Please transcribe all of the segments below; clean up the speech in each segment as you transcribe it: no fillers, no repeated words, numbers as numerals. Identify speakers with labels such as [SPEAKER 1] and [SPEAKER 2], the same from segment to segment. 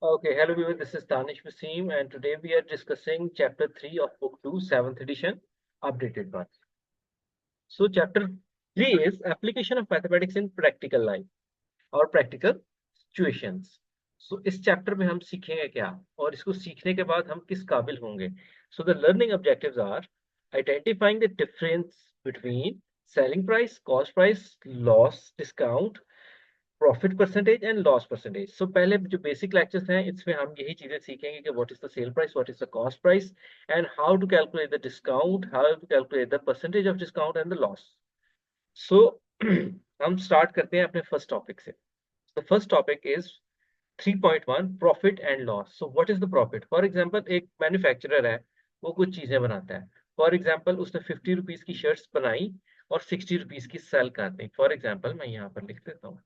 [SPEAKER 1] Okay, hello everyone. This is Tanish Wasim, and today we are discussing Chapter 3 of Book 2, 7th edition, updated one. So, Chapter 3 is Application of Mathematics in Practical Life और Practical Situations. So, इस chapter में हम सीखेंगे क्या और इसको सीखने के बाद हम किस काबिल होंगे. So, the learning objectives are identifying the difference between selling price, cost price, loss, discount, profit percentage and loss percentage. So पहले जो बेसिक लेक्चर्स हैं इसमें हम यही चीजें सीखेंगे कि what is the sale price, what is the cost price, and how to calculate the discount, how to calculate the percentage of discount and the loss. So हम स्टार्ट करते हैं अपने फर्स्ट टॉपिक से. The first topic is 3.1 profit and loss. So what is the profit? For example एक manufacturer है, वो कुछ चीजें बनाता है. फॉर एग्जांपल उसने 50 रुपीज की शर्ट्स बनाई और 60 रुपीज की सेल कर दी. फॉर एग्जांपल मैं यहाँ पर लिख देता हूँ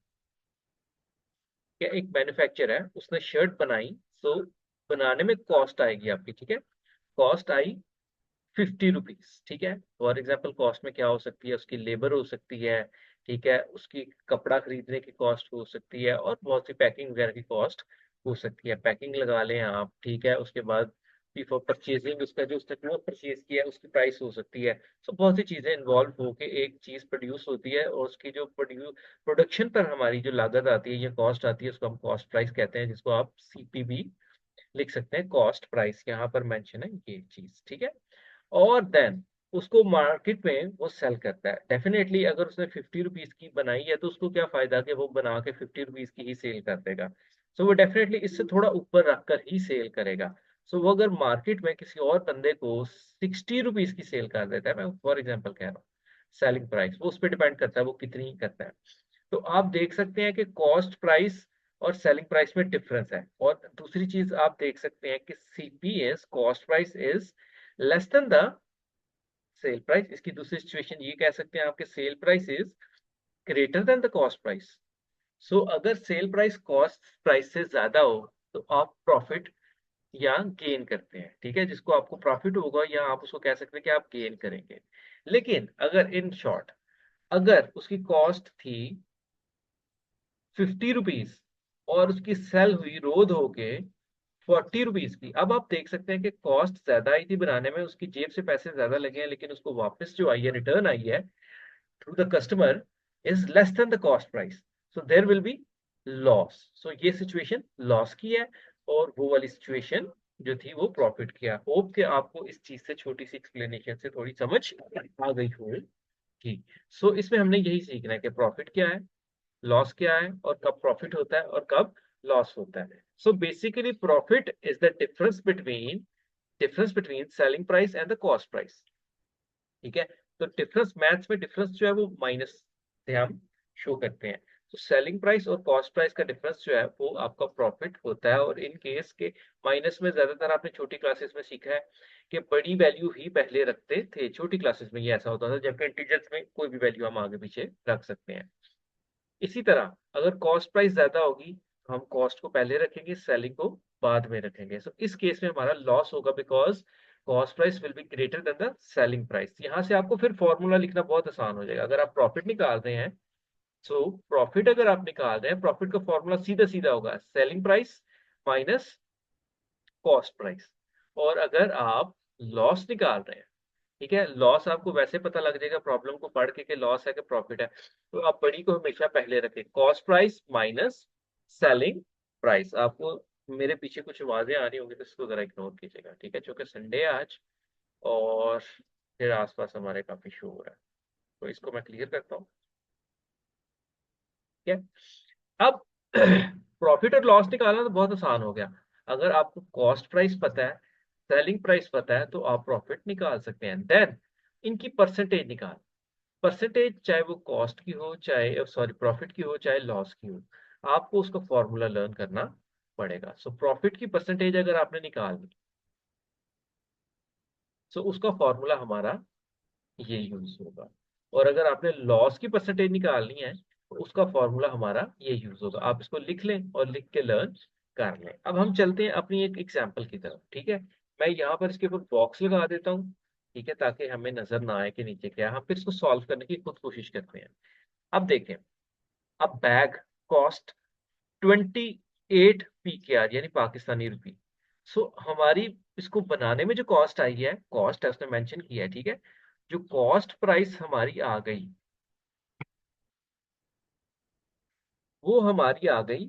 [SPEAKER 1] कि एक मैन्युफैक्चर है, उसने शर्ट बनाई. सो बनाने में कॉस्ट आएगी आपकी, ठीक है. कॉस्ट आई 50 रुपीज, ठीक है. फॉर एग्जाम्पल कॉस्ट में क्या हो सकती है, उसकी लेबर हो सकती है, ठीक है, उसकी कपड़ा खरीदने की कॉस्ट हो सकती है और बहुत सी पैकिंग वगैरह की कॉस्ट हो सकती है. पैकिंग लगा लें आप, ठीक है. उसके बाद बिफोर परचेजिंग उसका जो उसने क्लोथ परचेज किया है उसकी प्राइस हो सकती है. सो बहुत सी चीजें इन्वॉल्व होके एक चीज प्रोड्यूस होती है और उसकी जो प्रोडक्शन पर हमारी जो लागत आती है या कॉस्ट आती है उसको हम कॉस्ट प्राइस कहते हैं, जिसको आप सीपीबी लिख सकते हैं. कॉस्ट प्राइस यहाँ पर मेंशन है ये चीज, ठीक है. और देन उसको मार्केट में वो सेल करता है. डेफिनेटली अगर उसने 50 रुपीज की बनाई है तो उसको क्या फायदा कि वो बना के 50 रुपीज की ही सेल कर देगा. सो वो डेफिनेटली इससे थोड़ा ऊपर रखकर ही सेल करेगा. सो वो अगर मार्केट में किसी और बंदे को 60 रुपीज की सेल कर देता है, मैं फॉर एग्जाम्पल कह रहा हूँ, सेलिंग प्राइस वो उस पर डिपेंड करता है वो कितनी करता है. तो आप देख सकते हैं कि कॉस्ट प्राइस और सेलिंग प्राइस में डिफरेंस है. और दूसरी चीज आप देख सकते हैं कि CPS cost price is less than the sale price. इसकी दूसरी सिचुएशन ये कह सकते हैं आपके sale price is greater than the cost price. So अगर सेल प्राइस कॉस्ट प्राइस से ज्यादा हो तो आप प्रॉफिट या गेन करते हैं, ठीक है. जिसको आपको प्रॉफिट होगा या आप उसको कह सकते हैं कि आप गेन करेंगे. लेकिन अगर इन शॉर्ट अगर उसकी कॉस्ट थी 50 रुपीज और उसकी सेल हुई रोध होके 40 रुपीज की, अब आप देख सकते हैं कि कॉस्ट ज्यादा आई थी बनाने में, उसकी जेब से पैसे ज्यादा लगे हैं, लेकिन उसको वापस जो आई है, रिटर्न आई है through the customer, is less than the cost price. So there will be loss. So ये सिचुएशन लॉस की है और वो वाली सिचुएशन जो थी वो प्रॉफिट की है. होप कि आपको इस चीज से छोटी सी एक्सप्लेनेशन से थोड़ी समझ आ गई होगी. सो इसमें हमने यही सीखना है कि प्रॉफिट क्या है, लॉस क्या है और कब प्रॉफिट होता है और कब लॉस होता है. So basically profit is the difference between selling price and the cost price, ठीक है. तो डिफरेंस मैथ्स में डिफरेंस जो है वो माइनस से हम शो करते हैं. तो सेलिंग प्राइस और कॉस्ट प्राइस का डिफरेंस जो है वो आपका प्रॉफिट होता है. और इन केस के माइनस में ज्यादातर आपने छोटी क्लासेस में सीखा है कि बड़ी वैल्यू ही पहले रखते थे. छोटी क्लासेस में ये ऐसा होता था, जबकि इंटीजर्स में कोई भी वैल्यू हम आगे पीछे रख सकते हैं. इसी तरह अगर कॉस्ट प्राइस ज्यादा होगी तो हम कॉस्ट को पहले रखेंगे, सेलिंग को बाद में रखेंगे. सो इस केस में हमारा लॉस होगा because cost price will be greater than the selling price. यहां से आपको फिर फॉर्मूला लिखना बहुत आसान हो जाएगा. अगर आप प्रॉफिट निकाल रहे हैं, सो प्रॉफिट अगर आप निकाल रहे हैं, प्रॉफिट का फॉर्मूला सीधा सीधा होगा selling price minus cost price. और अगर आप लॉस निकाल रहे हैं, ठीक है, लॉस आपको वैसे पता लग जाएगा प्रॉब्लम को पढ़ के कि लॉस है कि प्रॉफिट है. तो आप बड़ी को हमेशा पहले रखें, cost price minus selling price. आपको मेरे पीछे कुछ आवाजें आ रही होंगी तो इसको जरा इग्नोर कीजिएगा, ठीक है, क्योंकि संडे है आज और फिर आसपास हमारे काफी शो हो रहा है. तो इसको मैं क्लियर करता हूँ, ठीक है. अब प्रॉफिट और लॉस निकालना तो बहुत आसान हो गया. अगर आपको कॉस्ट प्राइस पता है, सेलिंग प्राइस पता है, तो आप प्रॉफिट निकाल सकते हैं. देन इनकी परसेंटेज निकाल. परसेंटेज चाहे वो कॉस्ट की हो, चाहे सॉरी प्रॉफिट की हो, चाहे लॉस की हो, आपको उसका फॉर्मूला लर्न करना पड़ेगा. सो प्रॉफिट की परसेंटेज अगर आपने निकाल ली, सो उसका फॉर्मूला हमारा ये यूज होगा. और अगर आपने लॉस की परसेंटेज निकालनी है तो उसका फॉर्मूला हमारा ये यूज होगा. आप इसको लिख लें और लिख के लर्न कर लें. अब हम चलते हैं अपनी एक एग्जाम्पल की तरफ, ठीक है. मैं यहाँ पर इसके ऊपर बॉक्स लगा देता हूँ, ठीक है, ताकि हमें नजर ना आए कि नीचे क्या है. हम फिर इसको सॉल्व करने की खुद कोशिश करते हैं. अब देखें, अब बैग कॉस्ट 28 PKR यानी पाकिस्तानी रुपी। सो हमारी इसको बनाने में जो कॉस्ट आई है, कॉस्ट है उसने मेंशन किया है, ठीक है। जो कॉस्ट प्राइस हमारी आ गई वो हमारी आ गई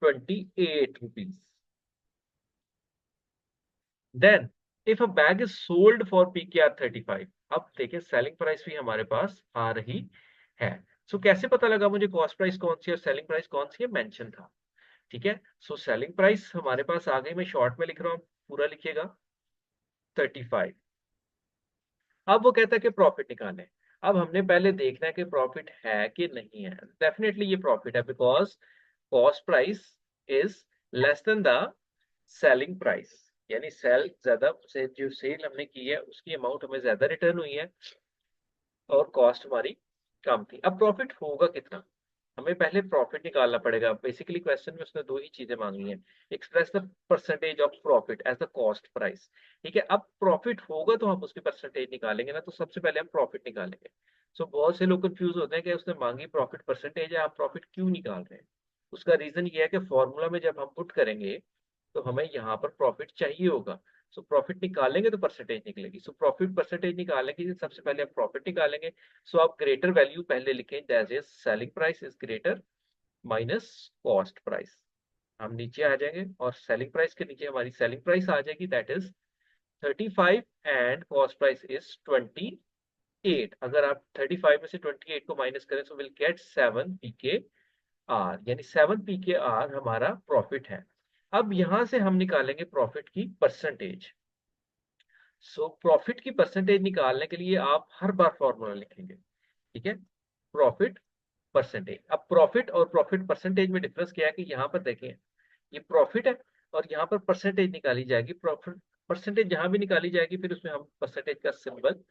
[SPEAKER 1] 28 rupees. Then if a bag is sold for PKR 35, अब देखिए सेलिंग प्राइस भी हमारे पास आ रही है। सो कैसे पता लगा मुझे कॉस्ट प्राइस कौन सी है और सेलिंग प्राइस कौन सी है, मेंशन था, ठीक है। सो सेलिंग प्राइस हमारे पास आ गई, मैं शॉर्ट में लिख रहा हूँ, पूरा लिखिएगा 35। अब वो कहता है कि प्रॉफिट निकालें। अब हमने पहले देखना है कि प्रॉफिट है कि नहीं है। डेफिनेटली ये प्रॉफिट है, because cost price is less than the selling price, यानी सेल ज्यादा से जो सेल हमने की है उसकी अमाउंट हमें ज्यादा रिटर्न हुई है और कॉस्ट हमारी कम थी। अब प्रॉफिट होगा कितना, हमें पहले प्रॉफिट निकालना पड़ेगा। बेसिकली क्वेश्चन में उसने दो ही चीजें मांगी हैं, express the percentage of profit as the cost price, ठीक है। अब प्रॉफिट होगा तो हम उसकी परसेंटेज निकालेंगे ना, तो सबसे पहले हम प्रॉफिट निकालेंगे। सो बहुत से लोग कंफ्यूज होते हैं कि उसने मांगी प्रॉफिट परसेंटेज है, आप प्रॉफिट क्यों निकाल रहे हैं। उसका रीजन ये है कि फॉर्मूला में जब हम पुट करेंगे तो हमें यहाँ पर प्रॉफिट चाहिए होगा। सो प्रॉफिट निकालेंगे तो परसेंटेज निकलेगी। सो प्रॉफिट परसेंटेज निकालेंगे, सबसे पहले आप प्रॉफिट निकालेंगे। सो आप ग्रेटर वैल्यू पहले लिखें, that is selling price is greater minus cost price. हम नीचे आ जाएंगे और सेलिंग प्राइस के नीचे हमारी सेलिंग प्राइस आ जाएगी, that is 35 and cost price is 28। अगर आप 35 में से 28 को माइनस करें तो विल गेट 7 PKR, यानी 7 PKR हमारा प्रॉफिट है। अब यहां से हम निकालेंगे प्रॉफिट की परसेंटेज। सो प्रॉफिट की परसेंटेज निकालने के लिए आप हर बार फॉर्मूला लिखेंगे, ठीक है। प्रॉफिट परसेंटेज, अब प्रॉफिट और प्रॉफिट परसेंटेज में डिफरेंस क्या है कि यहाँ पर देखें ये प्रॉफिट है और यहाँ पर परसेंटेज निकाली जाएगी। प्रॉफिट परसेंटेज जहां भी निकाली जाएगी फिर उसमें हम परसेंटेज का सिंबल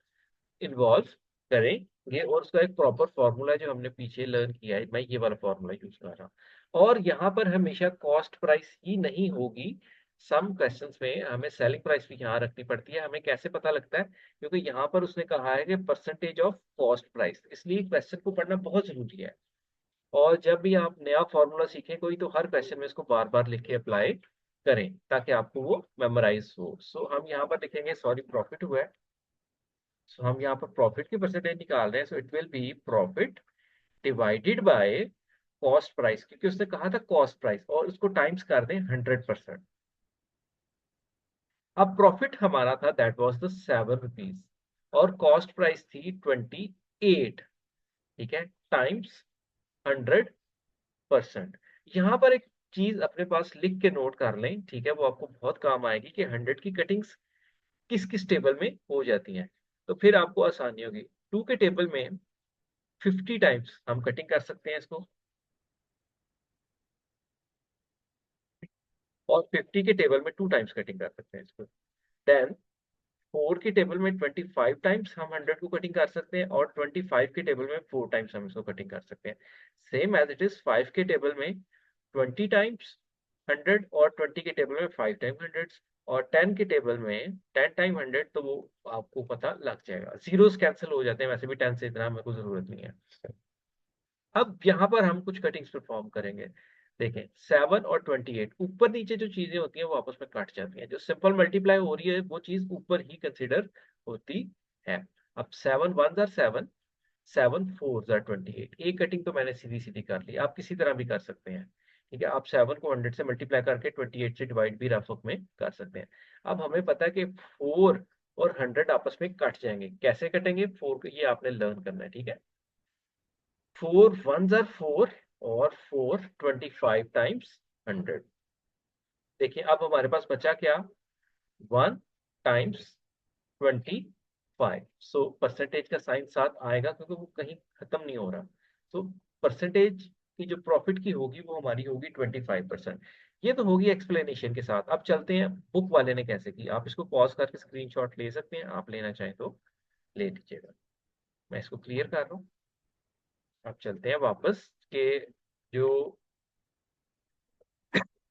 [SPEAKER 1] इन्वॉल्व करेंगे और उसका एक प्रॉपर फॉर्मूला जो हमने पीछे लर्न किया है, मैं ये वाला फॉर्मूला यूज कर रहा हूँ। और यहाँ पर हमेशा कॉस्ट प्राइस ही नहीं होगी, सम क्वेश्चंस में हमें सेलिंग प्राइस भी यहाँ रखनी पड़ती है। हमें कैसे पता लगता है, क्योंकि यहाँ पर उसने कहा है कि परसेंटेज ऑफ कॉस्ट प्राइस, इसलिए क्वेश्चन को पढ़ना बहुत जरूरी है। और जब भी आप नया फॉर्मूला सीखें कोई, तो हर क्वेश्चन में इसको बार बार लिख के अप्लाई करें ताकि आपको वो मेमोराइज हो। सो हम यहाँ पर लिखेंगे, सॉरी प्रॉफिट हुआ है, सो हम यहाँ पर प्रॉफिट की परसेंटेज निकाल रहे हैं। सो it will be profit divided by cost price, क्योंकि उसने कहा था कॉस्ट प्राइस, और उसको टाइम्स कर दें 100%। अब प्रॉफिट हमारा था दैट वाज द 7 रुपीज और कॉस्ट प्राइस थी 28, ठीक है, टाइम्स 100%। यहाँ पर एक चीज अपने पास लिख के नोट कर लें, ठीक है, वो आपको बहुत काम आएगी कि 100 की कटिंग्स किस किस टेबल में हो जाती हैं, तो फिर आपको आसानी होगी। 2 के टेबल में 50 टाइम्स हम कटिंग कर सकते हैं इसको, और 50 के टेबल में 2 टाइम्स कटिंग कर सकते हैं इसको। देन 4 के टेबल में 25 टाइम्स हम 100 को कटिंग कर सकते हैं, और 25 के टेबल में 4 टाइम्स हम इसको कटिंग कर सकते हैं। सेम एज इट इज 5 के टेबल में 20 टाइम्स 100, और 20 के टेबल में 5 टाइम 100, और 10 के टेबल में 10 टाइम 100, तो वो आपको पता लग जाएगा। जीरोस कैंसिल हो जाते हैं, वैसे भी 10 से इतना मेरे को जरूरत नहीं है। अब यहाँ पर हम कुछ कटिंग्स परफॉर्म करेंगे। देखें 7 और 28 ऊपर नीचे जो चीजें होती हैं वो आपस में कट जाती हैं, जो सिंपल मल्टीप्लाई हो रही है वो चीज ऊपर ही कंसिडर होती है। अब 7 1 7, 7 4 28, एक कटिंग तो मैंने सीधी सीधी कर ली, आप किसी तरह भी कर सकते हैं, ठीक है। आप 7 को 100 से मल्टीप्लाई करके 28 से डिवाइड भी रफ में कर सकते हैं। अब हमें पता है कि 4 और 100 आपस में कट जाएंगे, कैसे कटेंगे 4 को, ये आपने लर्न करना है, ठीक है। 4 1 4 और 4 25 टाइम्स 100। देखिए अब हमारे पास बचा क्या, 1 टाइम्स 25। सो परसेंटेज का साइन साथ आएगा क्योंकि वो कहीं खत्म नहीं हो रहा। तो परसेंटेज की जो प्रॉफिट की होगी वो हमारी होगी 25%। ये तो होगी एक्सप्लेनेशन के साथ। अब चलते हैं बुक वाले ने कैसे की, आप इसको पॉज करके स्क्रीनशॉट ले सकते हैं, आप लेना चाहें तो ले लीजिएगा। मैं इसको क्लियर कर रहा हूँ। अब चलते हैं वापस के जो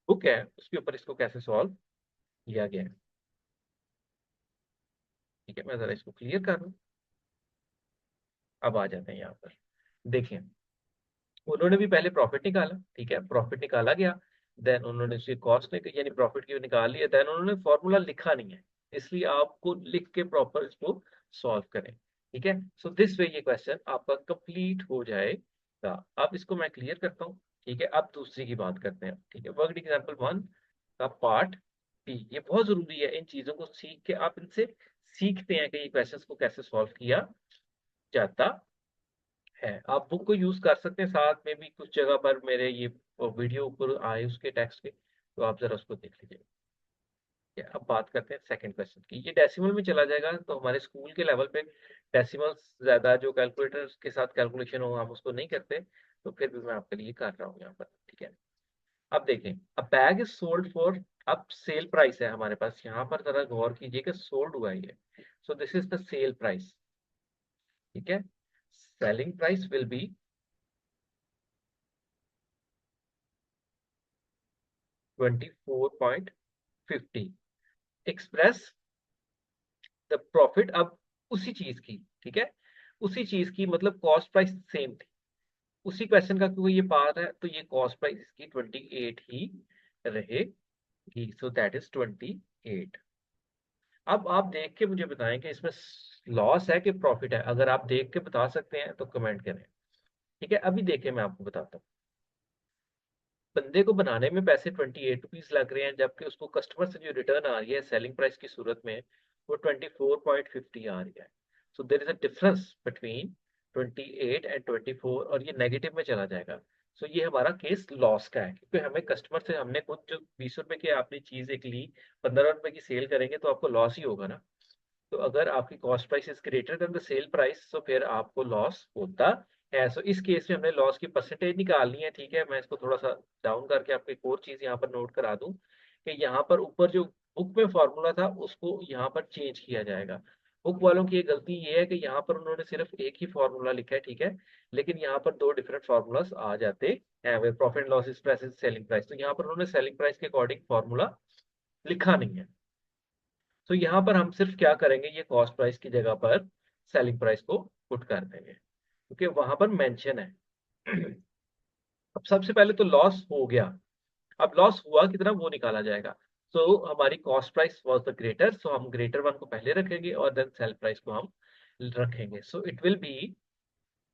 [SPEAKER 1] बुक है उसके ऊपर इसको कैसे सॉल्व किया गया है, ठीक है। मैं जरा इसको क्लियर कर रहा हूँ। अब आ जाते हैं यहाँ पर। देखिए उन्होंने भी पहले प्रॉफिट निकाला, ठीक है, प्रॉफिट निकाला गया। देन उन्होंने उसकी कॉस्ट यानी प्रॉफिट की निकाल लिया, देन उन्होंने फॉर्मूला लिखा नहीं है, इसलिए आपको लिख के प्रॉपर इसको सॉल्व करें। ठीक है, सो दिस वे ये क्वेश्चन आपका कंप्लीट हो जाएगा। अब इसको मैं क्लियर करता हूँ। ठीक है, अब दूसरी की बात करते हैं। ठीक है, वर्कड एग्जाम्पल 1 का पार्ट बी, ये बहुत जरूरी है, इन चीजों को सीख के आप इनसे सीखते हैं कि ये क्वेश्चंस को कैसे सॉल्व किया जाता है। आप बुक को यूज कर सकते हैं, साथ में भी कुछ जगह पर मेरे ये वीडियो ऊपर आए उसके टेक्स्ट के, तो आप जरा उसको देख लीजिए। अब बात करते हैं सेकंड क्वेश्चन की। ये डेसिमल में चला जाएगा, तो हमारे स्कूल के लेवल पे डेसिमल्स ज्यादा जो कैलकुलेटर के साथ कैलकुलेशन हो हम उसको नहीं करते, तो फिर भी मैं आपके लिए कर रहा हूँ यहाँ पर। ठीक है, अब देखें, अ बैग इज सोल्ड फॉर, अब सेल प्राइस है हमारे पास, यहाँ पर जरा गौर कीजिए कि सोल्ड हुआ है ये, सो this is the sale price. ठीक है, selling price will be 24.50 express the profit. अब उसी चीज की, ठीक है, उसी चीज की मतलब कॉस्ट प्राइस सेम थी, उसी क्वेश्चन का क्योंकि ये पार्ट है, तो ये कॉस्ट प्राइस इसकी 28 ही रहेगी, सो दैट इज 28। अब आप देख के मुझे बताएं कि इसमें लॉस है कि प्रॉफिट है। अगर आप देख के बता सकते हैं तो कमेंट करें। ठीक है, अभी देखें, मैं आपको बताता हूँ। बंदे को बनाने में पैसे 28 रुपीज लग रहे हैं, जबकि उसको कस्टमर से जो रिटर्न आ रही है सेलिंग प्राइस की सूरत में, वो 24.50 आ रही है। So there is a difference between 28 and 24, और ये नेगेटिव में चला जाएगा। सो ये हमारा केस लॉस का है, क्योंकि हमें कस्टमर से हमने खुद जो 20 रुपए की आपने चीज एक ली, 15 रुपए की सेल करेंगे तो आपको लॉस ही होगा ना। तो अगर आपकी cost price is greater than the sale price, तो फिर आपको लॉस होता है। सो इस केस में हमने लॉस की परसेंटेज निकालनी है। ठीक है, मैं इसको थोड़ा सा डाउन करके आपको एक और चीज यहाँ पर नोट करा दूं कि यहाँ पर ऊपर जो बुक में फॉर्मूला था उसको यहाँ पर चेंज किया जाएगा। बुक वालों की ये गलती ये है कि यहाँ पर उन्होंने सिर्फ एक ही फॉर्मूला लिखा है, ठीक है, लेकिन यहाँ पर दो डिफरेंट फॉर्मूलाज आ जाते हैं, profit loss express selling price, तो यहाँ पर उन्होंने सेलिंग प्राइस के अकॉर्डिंग फॉर्मूला लिखा नहीं है। तो यहाँ पर हम सिर्फ क्या करेंगे, ये कॉस्ट प्राइस की जगह पर सेलिंग प्राइस को पुट कर देंगे, क्योंकि वहां पर मेंशन है। अब सबसे पहले तो लॉस हो गया, अब लॉस हुआ कितना वो निकाला जाएगा। सो हमारी cost price was the greater, so हम ग्रेटर वन को पहले रखेंगे और देन सेल प्राइस को हम रखेंगे। सो इट विल बी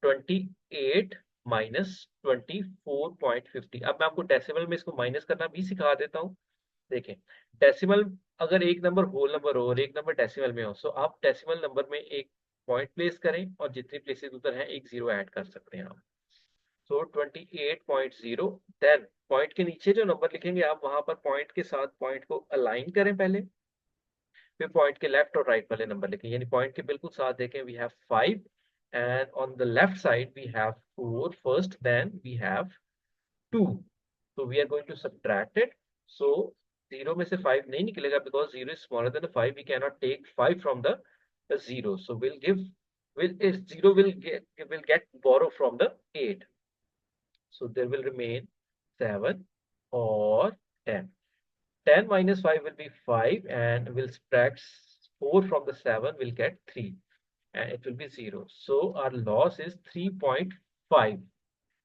[SPEAKER 1] 28 माइनस 24.50। अब मैं आपको डेसिमल में इसको माइनस करना भी सिखा देता हूँ। देखें, डेसिमल, अगर एक नंबर होल नंबर हो और एक नंबर डेसिमल में हो, सो आप डेसिमल नंबर में एक पॉइंट प्लेस करें और जितनी प्लेसेस उधर हैं एक जीरो ऐड कर सकते हैं आप। सो 28.0, देन पॉइंट के नीचे जो नंबर लिखेंगे आप वहां पर पॉइंट के साथ पॉइंट को अलाइन करें पहले, फिर पॉइंट के लेफ्ट और राइट वाले नंबर लिखें, यानी पॉइंट के बिल्कुल साथ देखें we have 5 and on the left side we have 4 first, then we have 2, so we are going to subtract it. So 0 में से 5 नहीं निकलेगा, because 0 is smaller than 5, we cannot take 5 from the 0, so we'll give, will if 0 will get borrow from the 8, so there will remain 7 or 10. 10 minus 5 will be 5, and we'll subtract 4 from the 7, we'll get 3, and it will be 0. So our loss is 3.5.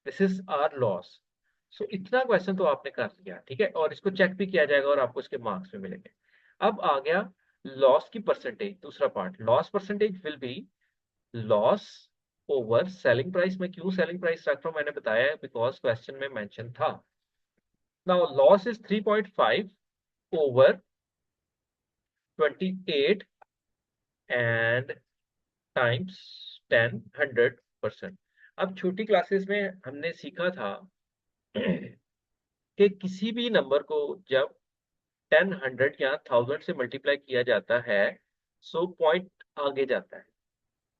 [SPEAKER 1] This is our loss. So इतना question तो आपने कर लिया, ठीक है, और इसको check भी किया जाएगा और आपको इसके मार्क्स भी मिलेंगे। अब आ गया लॉस की परसेंटेज, दूसरा part. Loss percentage will be loss over selling price. में क्यों सेलिंग प्राइस रख रहा हूं मैंने बताया, बिकॉज क्वेश्चन में मेंशन था। Now loss is 3.5 over 28 and times 10 100%। अब छोटी क्लासेस में हमने सीखा था कि किसी भी नंबर को जब 10 100 या 1000 से मल्टीप्लाई किया जाता है, सो पॉइंट आगे जाता है।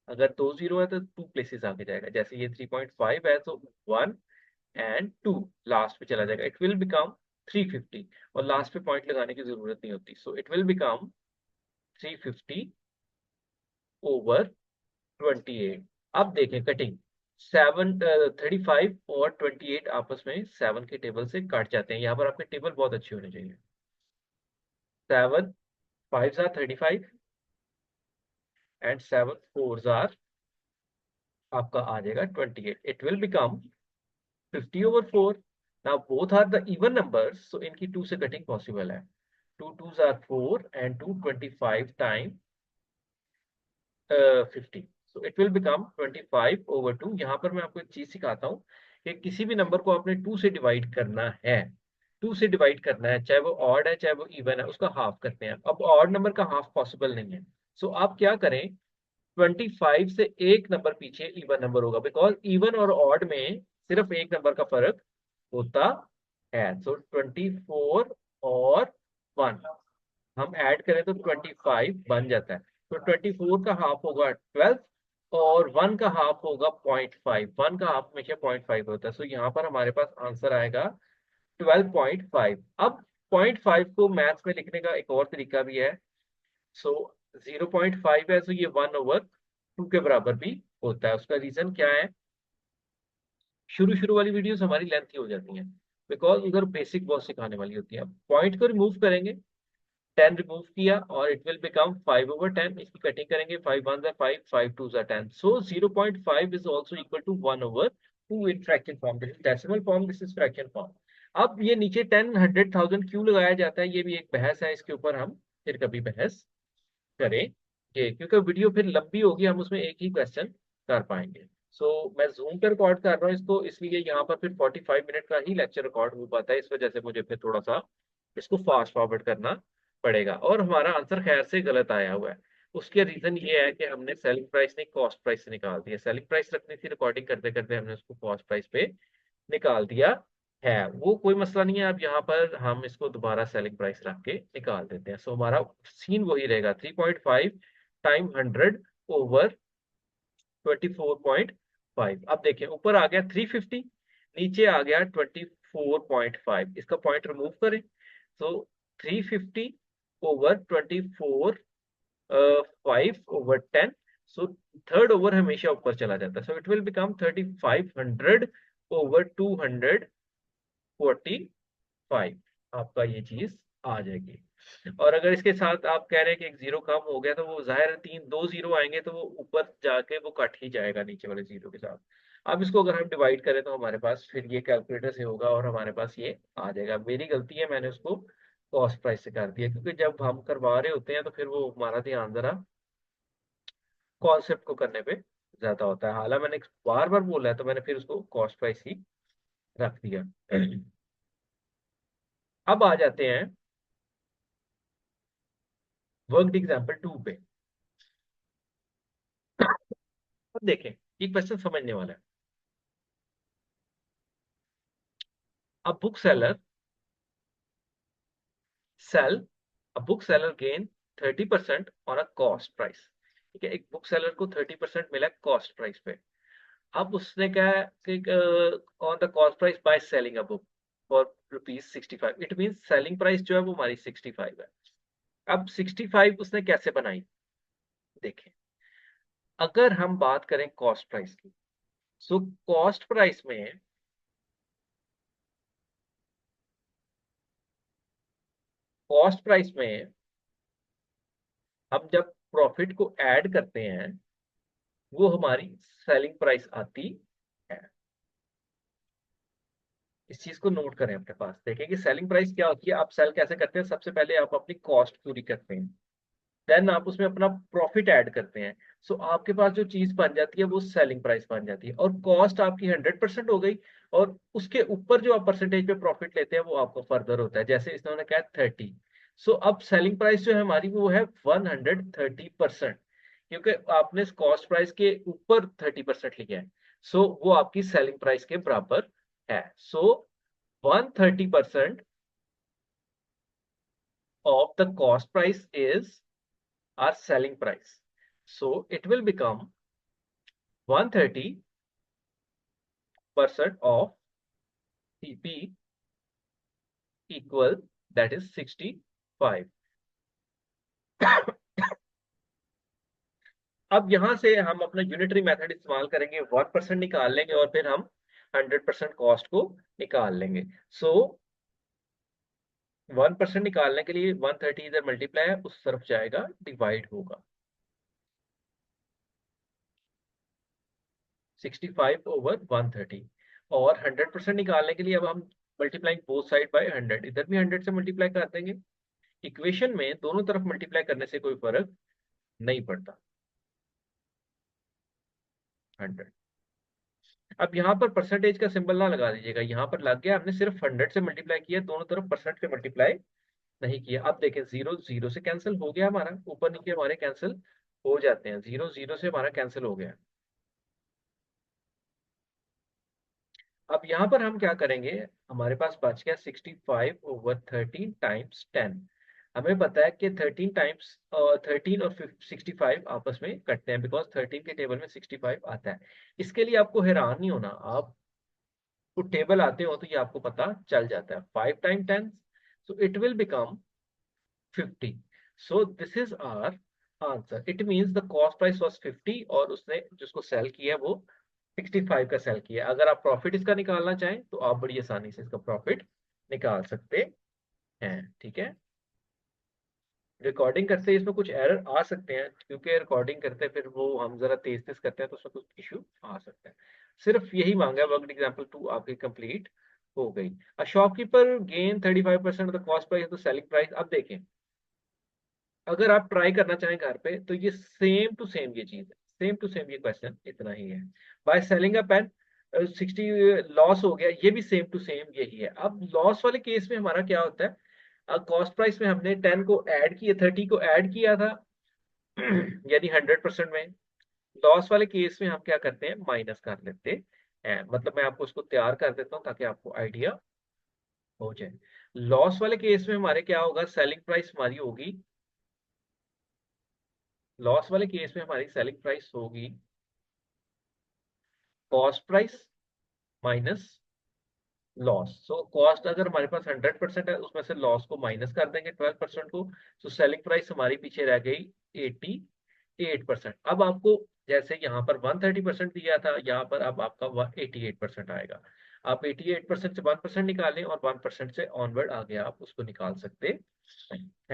[SPEAKER 1] अगर दो जीरो है तो टू प्लेसेस आगे जाएगा, जैसे ये 3.5 है तो 1 एंड 2 लास्ट पे चला जाएगा, इट विल बिकम 350, और लास्ट पे पॉइंट लगाने की जरूरत नहीं होती, सो इट विल बिकम 350 ओवर 28। अब देखें कटिंग, 35 और 28 आपस में 7 के टेबल से कट जाते हैं। यहाँ पर आपके टेबल बहुत अच्छे होने चाहिए। 7 5s are 35 and 7 4s are आपका आ जाएगा 28। It will become 50 over 4। Now both are the even numbers, so इनकी 2 से कटिंग पॉसिबल है। 2 2s are 4 and 2 25 time 50, so it will become 25/2। यहाँ पर मैं आपको एक चीज सिखाता हूँ कि किसी भी नंबर को आपने 2 से डिवाइड करना है, 2 से डिवाइड करना है, चाहे वो ऑड है चाहे वो इवन है, उसका हाफ करते हैं। अब ऑड नंबर का हाफ पॉसिबल नहीं है, सो आप क्या करें, 25 से एक नंबर पीछे इवन नंबर होगा, बिकॉज इवन और ऑड में सिर्फ एक नंबर का फर्क होता है। सो 24 और 1 हम ऐड करें तो 25 बन जाता है। तो 24 का हाफ होगा 12 और 1 का हाफ होगा 0.5। 1 का हाफ हमेशा 0.5 होता है। सो यहाँ पर हमारे पास आंसर आएगा 12.5। अब 0.5 को मैथ्स में लिखने का एक और तरीका भी है। सो 0.5 है, तो ये 1/2 के बराबर भी होता है। उसका रीजन क्या है, शुरू शुरू वाली वीडियोस हमारी लेंथी हो जाती हैं, बिकॉज उधर बेसिक बहुत सिखाने वाली होती है। पॉइंट को रिमूव करेंगे, 10 रिमूव किया और इट विल बिकम 5/10। इसकी कटिंग करेंगे, 5 1s are 5, 5 2s are 10। So 0.5 is also equal to 1/2 in fraction form। This is decimal form, this is fraction form। अब ये नीचे 10 100,000 क्यों लगाया जाता है, ये भी एक बहस है, इसके ऊपर हम फिर कभी बहस करेंगे, क्योंकि वीडियो फिर लंबी होगी, हम उसमें एक ही क्वेश्चन कर पाएंगे। सो मैं जूम पे रिकॉर्ड कर रहा हूँ इसको, इसलिए यहाँ पर फिर 45 मिनट का ही लेक्चर रिकॉर्ड हो पाता है, इस वजह से मुझे फिर थोड़ा सा इसको फास्ट फॉरवर्ड करना पड़ेगा। और हमारा आंसर खैर से गलत आया हुआ है। उसके रीजन ये है कि हमने सेलिंग प्राइस नहीं कॉस्ट प्राइस से निकाल दिया। सेलिंग प्राइस रखनी थी, रिकॉर्डिंग करते करते हमने उसको कॉस्ट प्राइस पे निकाल दिया है। वो कोई मसला नहीं है, अब यहाँ पर हम इसको दोबारा सेलिंग प्राइस रख के निकाल देते हैं। सो हमारा सीन वही रहेगा, 3.5 टाइम 100 ओवर 24.5। अब देखिए ऊपर आ गया 350, नीचे आ गया 24.5। इसका पॉइंट रिमूव करें, तो 350 ओवर 24 5/10। सो थर्ड ओवर हमेशा ऊपर चला जाता है, so it will become 3500 over 245। आपका ये चीज आ जाएगी। और अगर इसके साथ आप कह रहे हैं कि एक जीरो कम हो गया, तो वो जाहिर है तीन दो जीरो आएंगे, तो वो ऊपर जाके वो कट ही जाएगा नीचे वाले जीरो के साथ। अब इसको अगर हम डिवाइड करें तो हमारे पास फिर ये कैलकुलेटर से होगा और हमारे पास ये आ जाएगा। मेरी गलती है, मैंने उसको कॉस्ट प्राइस से कर दिया, क्योंकि जब हम करवा रहे होते हैं तो फिर वो हमारा ध्यान जरा कॉन्सेप्ट को करने पे ज्यादा होता है। हालांकि मैंने बार बार बोला है, तो मैंने फिर उसको कॉस्ट प्राइस ही रख दिया। अब आ जाते हैं वर्कड एग्जाम्पल 2 पे। अब देखें, ये क्वेश्चन समझने वाला है। अब book seller sell a book seller gain 30% on a cost price। ठीक है, एक बुक सेलर को 30% मिला कॉस्ट प्राइस पे। अब उसने क्या है कि on the cost price by selling a book for ₹65। It mean selling price जो है वो हमारी 65 है। अब 65 उसने कैसे बनाई, देखें। अगर हम बात करें कॉस्ट प्राइस की, सो कॉस्ट प्राइस में हम जब प्रॉफिट को ऐड करते हैं, वो हमारी सेलिंग प्राइस आती है। इस चीज को नोट करें अपने पास, देखें कि सेलिंग प्राइस क्या होती है। आप सेल कैसे करते हैं, सबसे पहले आप अपनी कॉस्ट पूरी करते हैं, देन आप उसमें अपना प्रॉफिट ऐड करते हैं। सो आपके पास जो चीज बन जाती है वो सेलिंग प्राइस बन जाती है, और कॉस्ट आपकी 100% हो गई। और उसके ऊपर जो आप परसेंटेज पे प्रॉफिट लेते हैं वो आपको फर्दर होता है, जैसे इन्होंने कहा 30। सो अब सेलिंग प्राइस जो है हमारी वो है 130%, क्योंकि आपने कॉस्ट प्राइस के ऊपर 30% लिया है। सो वो आपकी सेलिंग प्राइस के बराबर है। सो 130% of the cost price is our selling price. So it will become 130% of CP equal, that is 65। अब यहां से हम अपना यूनिटरी मेथड इस्तेमाल करेंगे, 1% निकाल लेंगे और फिर हम 100% कॉस्ट को निकाल लेंगे। सो 1% निकालने के लिए 130 इधर मल्टीप्लाई है, उस तरफ जाएगा, डिवाइड होगा 65/130। और 100% निकालने के लिए अब हम मल्टीप्लाइंग बोथ साइड बाय 100, इधर भी 100 से मल्टीप्लाई कर देंगे। इक्वेशन में दोनों तरफ मल्टीप्लाई करने से कोई फर्क नहीं पड़ता। 100। अब यहाँ पर परसेंटेज का सिंबल ना लगा दीजिएगा, यहाँ पर लग गया, हमने सिर्फ 100 से मल्टीप्लाई किया, दोनों तरफ परसेंट से मल्टीप्लाई नहीं किया। अब देखें, जीरो जीरो से कैंसिल हो गया हमारा, ऊपर नीचे हमारे कैंसिल हो जाते हैं, जीरो जीरो से हमारा कैंसिल हो गया। अब यहाँ पर हम क्या करेंगे, हमारे पास बच गया 65/13 टाइम्स 10। हमें पता है कि 13 टाइम्स 13 और 65 आपस में कटते हैं, बिकॉज 13 के टेबल में 65 आता है। इसके लिए आपको हैरान नहीं होना, आप वो टेबल आते हो तो ये आपको पता चल जाता है। 5 time 10, so it will become 50। So this is our answer. It means the cost price was 50 और उसने जिसको सेल किया वो 65 का सेल किया। अगर आप प्रॉफिट इसका निकालना चाहें तो आप बड़ी आसानी से इसका प्रॉफिट निकाल सकते हैं। ठीक है, रिकॉर्डिंग करते इसमें कुछ एरर आ सकते हैं, क्योंकि रिकॉर्डिंग करते फिर वो हम जरा तेज तेज करते हैं तो उसमें कुछ इशू आ सकता है। सिर्फ यही मांगा है। वर्क एग्जाम्पल 2 आपकी कंप्लीट हो गई। A shopkeeper gain 35% of the cost price of the selling price. अब देखें, अगर आप ट्राई करना चाहें घर पे तो ये सेम टू सेम ये चीज है, सेम टू सेम ये क्वेश्चन इतना ही है। By selling a pen 60 loss हो गया, ये भी सेम टू सेम यही है। अब लॉस वाले केस में हमारा क्या होता है, कॉस्ट प्राइस में हमने 10 को ऐड किया, 30 को ऐड किया था यानी 100% में। लॉस वाले केस में हम क्या करते हैं, माइनस कर लेते हैं। मतलब मैं आपको उसको तैयार कर देता हूँ ताकि आपको आइडिया हो जाए। लॉस वाले केस में हमारे क्या होगा, सेलिंग प्राइस हमारी होगी, लॉस वाले केस में हमारी सेलिंग प्राइस होगी cost price minus loss. So cost अगर हमारे पास 100% है, उसमें से लॉस को माइनस कर देंगे 12% को। सो सेलिंग प्राइस हमारी पीछे रह गई 88%। अब आपको जैसे यहाँ पर 130% दिया था, यहाँ पर अब आपका 88% आएगा। आप 88% से 1% निकालें और 1% से ऑनवर्ड आगे आप उसको निकाल सकते हैं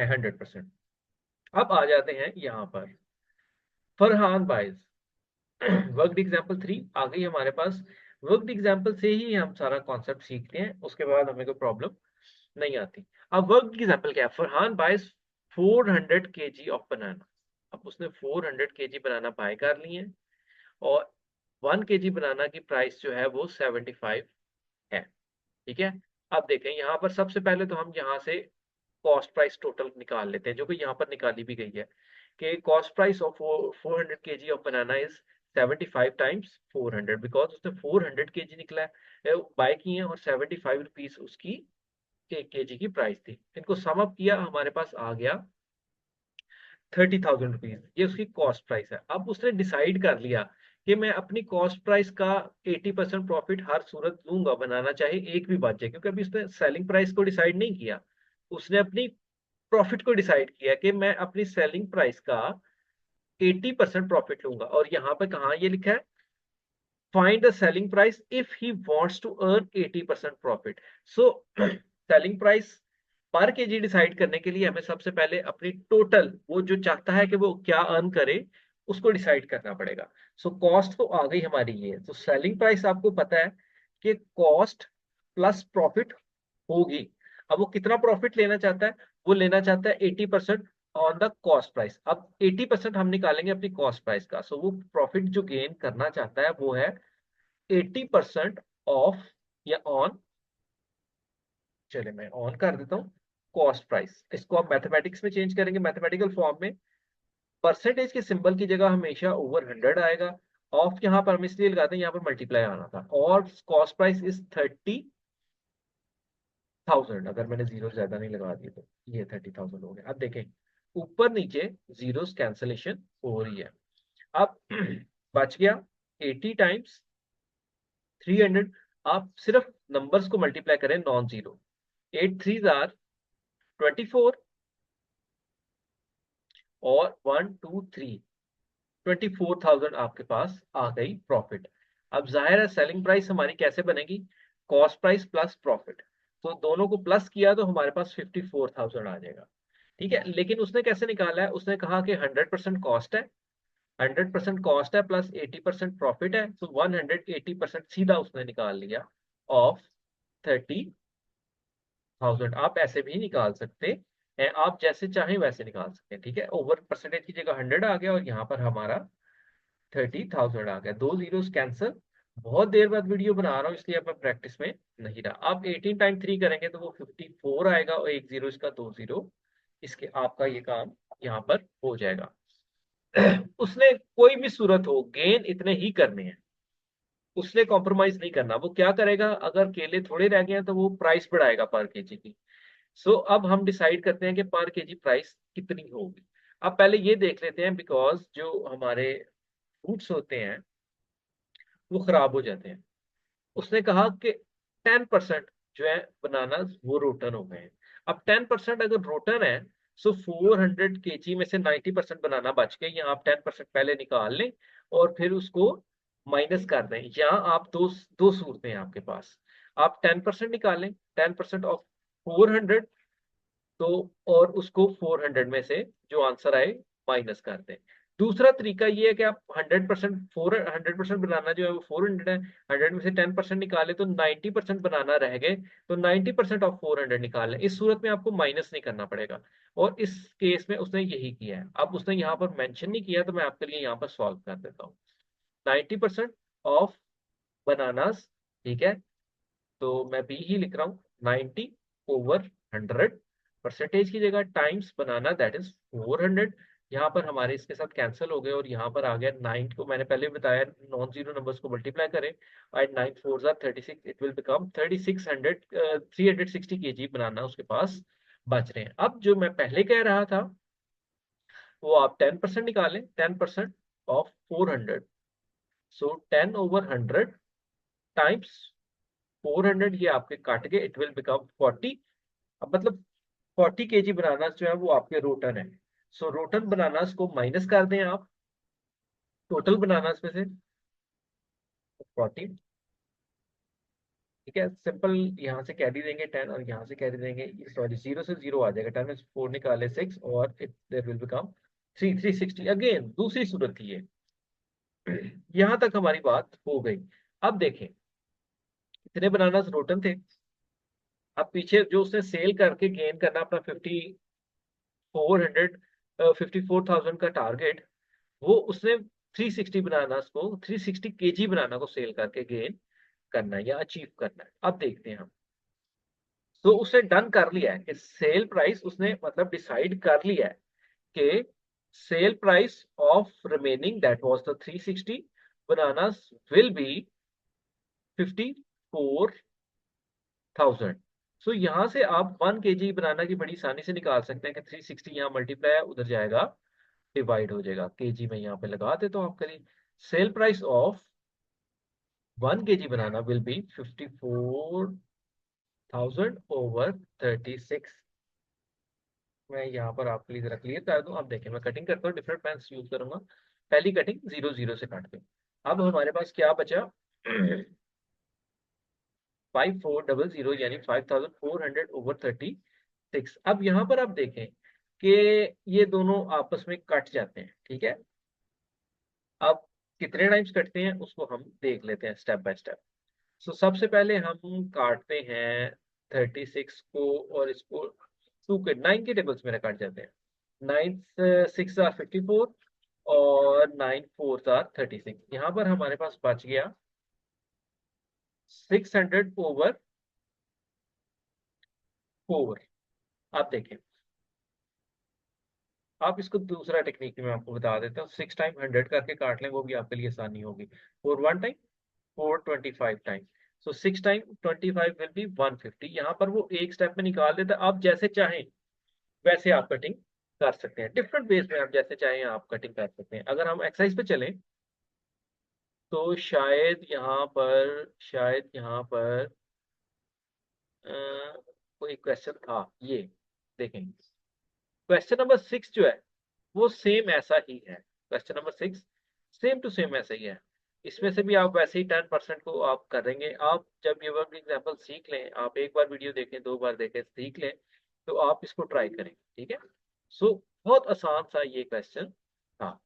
[SPEAKER 1] 100%। अब आ जाते हैं यहाँ पर फरहान बाइज। वर्कड एग्जाम्पल 3 आ गई हमारे पास। वर्कड एग्जाम्पल से ही हम सारा कॉन्सेप्ट सीखते हैं, उसके बाद हमें कोई प्रॉब्लम नहीं आती। अब वर्कड एग्जाम्पल क्या है, Farhan buys 400 kg of banana. अब उसने 400 केजी बनाना बाय कर लिए और 1 केजी बनाना की प्राइस जो है वो 75 है। ठीक है, अब देखें यहाँ पर सबसे पहले तो हम यहाँ से कॉस्ट प्राइस टोटल निकाल लेते हैं, जो कि यहाँ पर निकाली भी गई है कि cost price of 400 kg of banana is 75 times 400, because उसने 400 केजी निकला है बाय किए हैं और 75 रुपीज उसकी 1 केजी की प्राइस थी। इनको सम अप किया, हमारे पास आ गया 30,000 रुपीज, ये उसकी कॉस्ट प्राइस है। अब उसने डिसाइड कर लिया कि मैं अपनी कॉस्ट प्राइस का 80% प्रॉफिट हर सूरत लूंगा, बनाना चाहे एक भी बच जाए, क्योंकि अभी उसने सेलिंग प्राइस को डिसाइड नहीं किया, उसने अपनी प्रॉफिट को डिसाइड किया कि मैं अपनी सेलिंग प्राइस का 80% प्रॉफिट लूंगा। और यहाँ पे कहा ये लिखा है, find the selling price if he wants to earn 80% profit. So selling price per kg decide करने के लिए हमें सबसे पहले अपनी टोटल, वो जो चाहता है कि वो क्या अर्न करे, उसको डिसाइड करना पड़ेगा। सो कॉस्ट तो आ गई हमारी ये, तो सेलिंग प्राइस आपको पता है कि कॉस्ट प्लस प्रॉफिट होगी। अब वो कितना प्रॉफिट लेना चाहता है, वो लेना चाहता है 80% ऑन द कॉस्ट प्राइस। अब 80% हम निकालेंगे अपनी कॉस्ट प्राइस का, सो वो प्रॉफिट जो गेन करना चाहता है वो है 80% ऑफ या ऑन, चले मैं ऑन कर देता हूँ कॉस्ट प्राइस। इसको आप मैथमेटिक्स में चेंज करेंगे, मैथमेटिकल फॉर्म में परसेंटेज के सिंबल की जगह हमेशा ओवर 100 आएगा। ऑफ यहाँ पर हम इसलिए लगाते हैं, यहाँ पर मल्टीप्लाई आना था, और कॉस्ट प्राइस इज 30,000। अगर मैंने जीरो ज्यादा नहीं लगा दिए तो ये 30,000 हो गया। अब देखें ऊपर नीचे जीरोस कैंसलेशन हो रही है। अब बच गया 80 टाइम्स 300। आप सिर्फ नंबर्स को मल्टीप्लाई करें नॉन जीरो, 8 3 आर 24 और 1 2 3, 24,000 आपके पास आ गई प्रॉफिट। अब जाहिर है सेलिंग प्राइस हमारी कैसे बनेगी, कॉस्ट प्राइस प्लस प्रॉफिट, तो दोनों को प्लस किया तो हमारे पास 54,000 आ जाएगा। ठीक है, लेकिन उसने कैसे निकाला है, उसने कहा कि 100% कॉस्ट है, 100% कॉस्ट है प्लस 80% प्रॉफिट है, तो 180% सीधा उसने निकाल लिया ऑफ 30,000। 1000 आप ऐसे भी निकाल सकते हैं, आप जैसे चाहें वैसे निकाल सकते हैं, ठीक है। ओवर परसेंटेज की जगह 100 आ गया और यहाँ पर हमारा 30,000 आ गया, 2 जीरोस कैंसिल। बहुत देर बाद वीडियो बना रहा हूँ इसलिए अब मैं प्रैक्टिस में नहीं रहा। आप 18 टाइम 3 करेंगे तो वो 54 आएगा और 1 जीरो इसका 2 जीरो, इसके आपका ये काम यहाँ पर हो जाएगा। उसने कोई भी सूरत हो गेन इतने ही करने हैं, उसने कॉम्प्रोमाइज नहीं करना। वो क्या करेगा, अगर केले थोड़े रह गए हैं तो वो प्राइस बढ़ाएगा पर केजी की। सो अब हम डिसाइड करते हैं कि पर केजी प्राइस कितनी होगी। अब पहले ये देख लेते हैं, बिकॉज जो हमारे फ्रूट्स होते हैं वो खराब हो जाते हैं। उसने कहा कि 10% जो है बनाना वो रोटन हो गए हैं। अब 10% अगर रोटन है, सो 400 kg में से 90% बनाना बच गए, या आप 10% पहले निकाल लें और फिर उसको माइनस कर दें। या आप दो दो सूरतें हैं आपके पास, आप 10% निकालें, 10% ऑफ 400, तो और उसको 400 में से जो आंसर आए माइनस कर दें। दूसरा तरीका ये है कि आप 100% बनाना जो है वो 400 है, 100 में से 10% निकाले तो 90% बनाना रह गए, तो 90% ऑफ 400 निकाल लें। इस सूरत में आपको माइनस नहीं करना पड़ेगा, और इस केस में उसने यही किया है। अब उसने यहाँ पर मेंशन नहीं किया तो मैं आपके लिए यहाँ पर सॉल्व कर देता हूँ। 90% ऑफ बनानास, ठीक है, तो मैं बी ही लिख रहा हूँ। 90/100, परसेंटेज की जगह टाइम्स बनाना दैट इज 400। यहाँ पर हमारे इसके साथ कैंसिल हो गए और यहाँ पर आ गया 9 को मैंने पहले भी बताया, नॉन जीरो नंबर्स को मल्टीप्लाई करें, and 9 4 36, it will become 3600, 360 kg बनाना उसके पास बच रहे हैं। अब जो मैं पहले कह रहा था वो आप 10% निकालें, 10% ऑफ 400, सो 10/100 टाइम्स 400, ये आपके काट के इट विल बिकम 40। अब मतलब 40 kg बनानास जो है वो आपके रोटन है। सो रोटन बनानास को माइनस कर दें आप टोटल बनानास में से 40, ठीक है। सिंपल, यहाँ से कैरी देंगे 10 और यहाँ से कैरी देंगे, सॉरी जीरो से जीरो आ जाएगा, 10 में 4 निकाले 6 और it there will become 360। Again दूसरी सूरत थी ये। यहाँ तक हमारी बात हो गई। अब देखें कितने बनानास रोटन थे। अब पीछे जो उसने सेल करके गेन करना अपना 5400, 54,000 का टारगेट, वो उसने 360 बनानास को, 360 kg बनाना को सेल करके गेन करना है या अचीव करना है। अब देखते हैं हम। तो उसने डन कर लिया है कि सेल प्राइस उसने मतलब डिसाइड कर लिया है कि sale price of remaining that was the 360 bananas will be 54,000। सो यहाँ से आप 1 kg बनाना की बड़ी आसानी से निकाल सकते हैं कि 360 यहाँ मल्टीप्लाई है उधर जाएगा डिवाइड हो जाएगा, केजी में यहाँ पे लगा दे तो आप करिए। Sale price of 1 kg banana will be 54,000/36। मैं यहाँ पर आपके लिए जरा क्लियर कर दूं। अब देखें मैं कटिंग करता हूँ, डिफरेंट पेन्स यूज करूंगा। पहली कटिंग 0 0 से काट के। अब हमारे पास क्या बचा, 5400 यानी 5400/36। अब यहाँ पर आप देखें कि ये दोनों आपस में कट जाते हैं, ठीक है। अब कितने टाइम्स कटते हैं उसको हम देख लेते हैं स्टेप बाय स्टेप। सो सबसे पहले हम काटते हैं 36 को, और इसको 9 के टेबल्स में कट जाते हैं। 9 6 आर 54 और 9 4 आर 36। यहाँ पर हमारे पास बच गया 600/4। आप देखें, आप इसको दूसरा टेक्निक में आपको बता देता हूँ। 6 टाइम 100 करके काट लें, वो भी आपके लिए आसानी होगी। 4 1 time, 4 25 time, so 6 time 25 will be 150। यहाँ पर वो एक स्टेप में निकाल देता है। आप जैसे चाहें वैसे आप कटिंग कर सकते हैं, डिफरेंट वेज में आप जैसे चाहें आप कटिंग कर सकते हैं। अगर हम एक्सरसाइज पे चलें तो शायद यहाँ पर कोई क्वेश्चन था, ये देखें। क्वेश्चन नंबर 6 जो है वो सेम ऐसा ही है। Question number 6 same to same ऐसा ही है। इसमें से भी आप वैसे ही 10% को आप करेंगे। आप जब ये वर्क एग्जाम्पल सीख लें, आप एक बार वीडियो देखें, 2 बार देखें, सीख लें, तो आप इसको ट्राई करें, ठीक है। सो बहुत आसान सा ये क्वेश्चन था।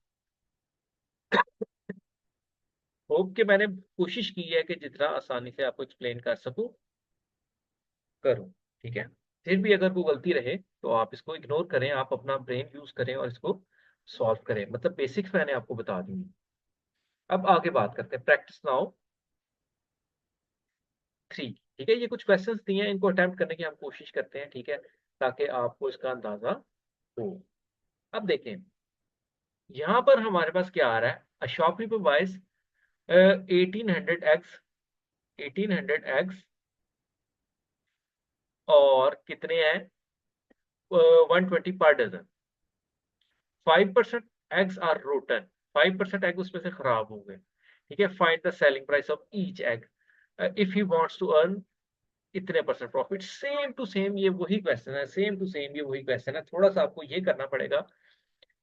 [SPEAKER 1] होप कि मैंने कोशिश की है कि जितना आसानी से आपको एक्सप्लेन कर सकूं करूं, ठीक है। फिर भी अगर वो गलती रहे तो आप इसको इग्नोर करें, आप अपना ब्रेन यूज करें और इसको सॉल्व करें। मतलब बेसिक्स मैंने आपको बता दी। अब आगे बात करते हैं प्रैक्टिस नाउ 3। ठीक है, ये कुछ क्वेश्चंस दिए हैं, इनको अटेम्प्ट करने की हम कोशिश करते हैं, ठीक है, ताकि आपको इसका अंदाजा हो। अब देखें, यहाँ पर हमारे पास क्या आ रहा है, a shopkeeper buys 1800 eggs, 1800 eggs, और कितने हैं, 120 per dozen. 5% eggs are rotten, 5% egg उसमें से खराब हो गए। ठीक है, find the selling price of each egg if he wants to earn इतने percent profit. Same to same ये वही क्वेश्चन है, सेम टू सेम ये वही क्वेश्चन है। थोड़ा सा आपको ये करना पड़ेगा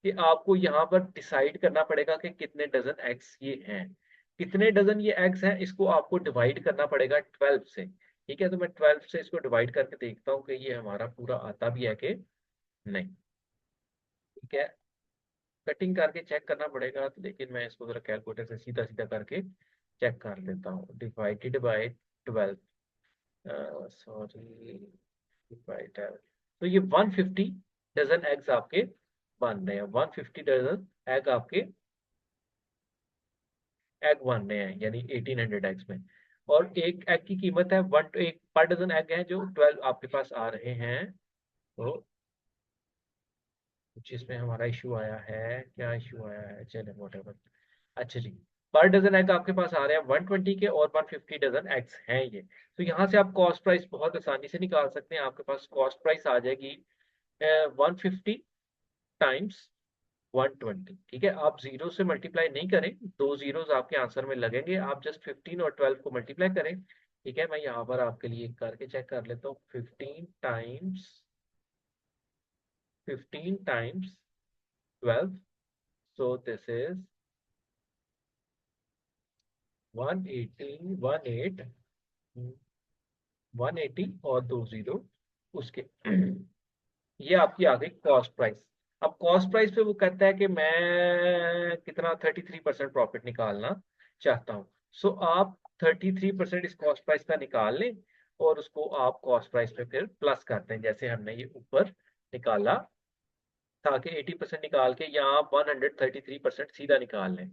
[SPEAKER 1] कि आपको यहाँ पर डिसाइड करना पड़ेगा कि कितने डजन एग्स ये हैं। कितने डजन ये एग्स हैं, इसको आपको डिवाइड करना पड़ेगा 12 से। ठीक है, तो मैं 12 से इसको डिवाइड करके देखता हूँ कि ये हमारा पूरा आता भी है कि नहीं। ठीक है, कटिंग करके चेक करना पड़ेगा, तो लेकिन मैं इसको जरा कैलकुलेटर से सीधा सीधा करके चेक कर लेता हूँ। डिवाइडेड बाई 12, सॉरी, डिवाइडेड, तो ये 150 डजन एग्स आपके बन रहे हैं। 150 डजन एग आपके एग बन रहे हैं, यानी 1800 एग्स में। और एक एग की कीमत है वन, एक पर डजन एग है जो 12 आपके पास आ रहे हैं। तो कुछ इसमें हमारा इशू आया है, क्या इशू आया है, चले वॉटेवर। अच्छा जी, पर डजन एग आपके पास आ रहे हैं 120 के, और 150 डजन एग्स हैं ये। तो यहाँ से आप कॉस्ट प्राइस बहुत आसानी से निकाल सकते हैं। आपके पास कॉस्ट प्राइस आ जाएगी 150 टाइम्स 120। ठीक है, आप जीरो से मल्टीप्लाई नहीं करें, दो जीरोस आपके आंसर में लगेंगे, आप जस्ट 15 और 12 को मल्टीप्लाई करें। ठीक है, मैं यहाँ पर आपके लिए करके चेक कर लेता हूँ। 15 टाइम्स 12, so this is 180, 180 और दो जीरो उसके ये आपकी आ गई कॉस्ट प्राइस। अब कॉस्ट प्राइस पे वो कहता है कि मैं कितना 33% प्रॉफिट निकालना चाहता हूँ। सो आप 33% इस कॉस्ट प्राइस का निकाल लें, और उसको आप कॉस्ट प्राइस पे फिर प्लस करते हैं, जैसे हमने ये ऊपर निकाला था कि 80% निकाल के यहाँ 133% सीधा निकाल लें।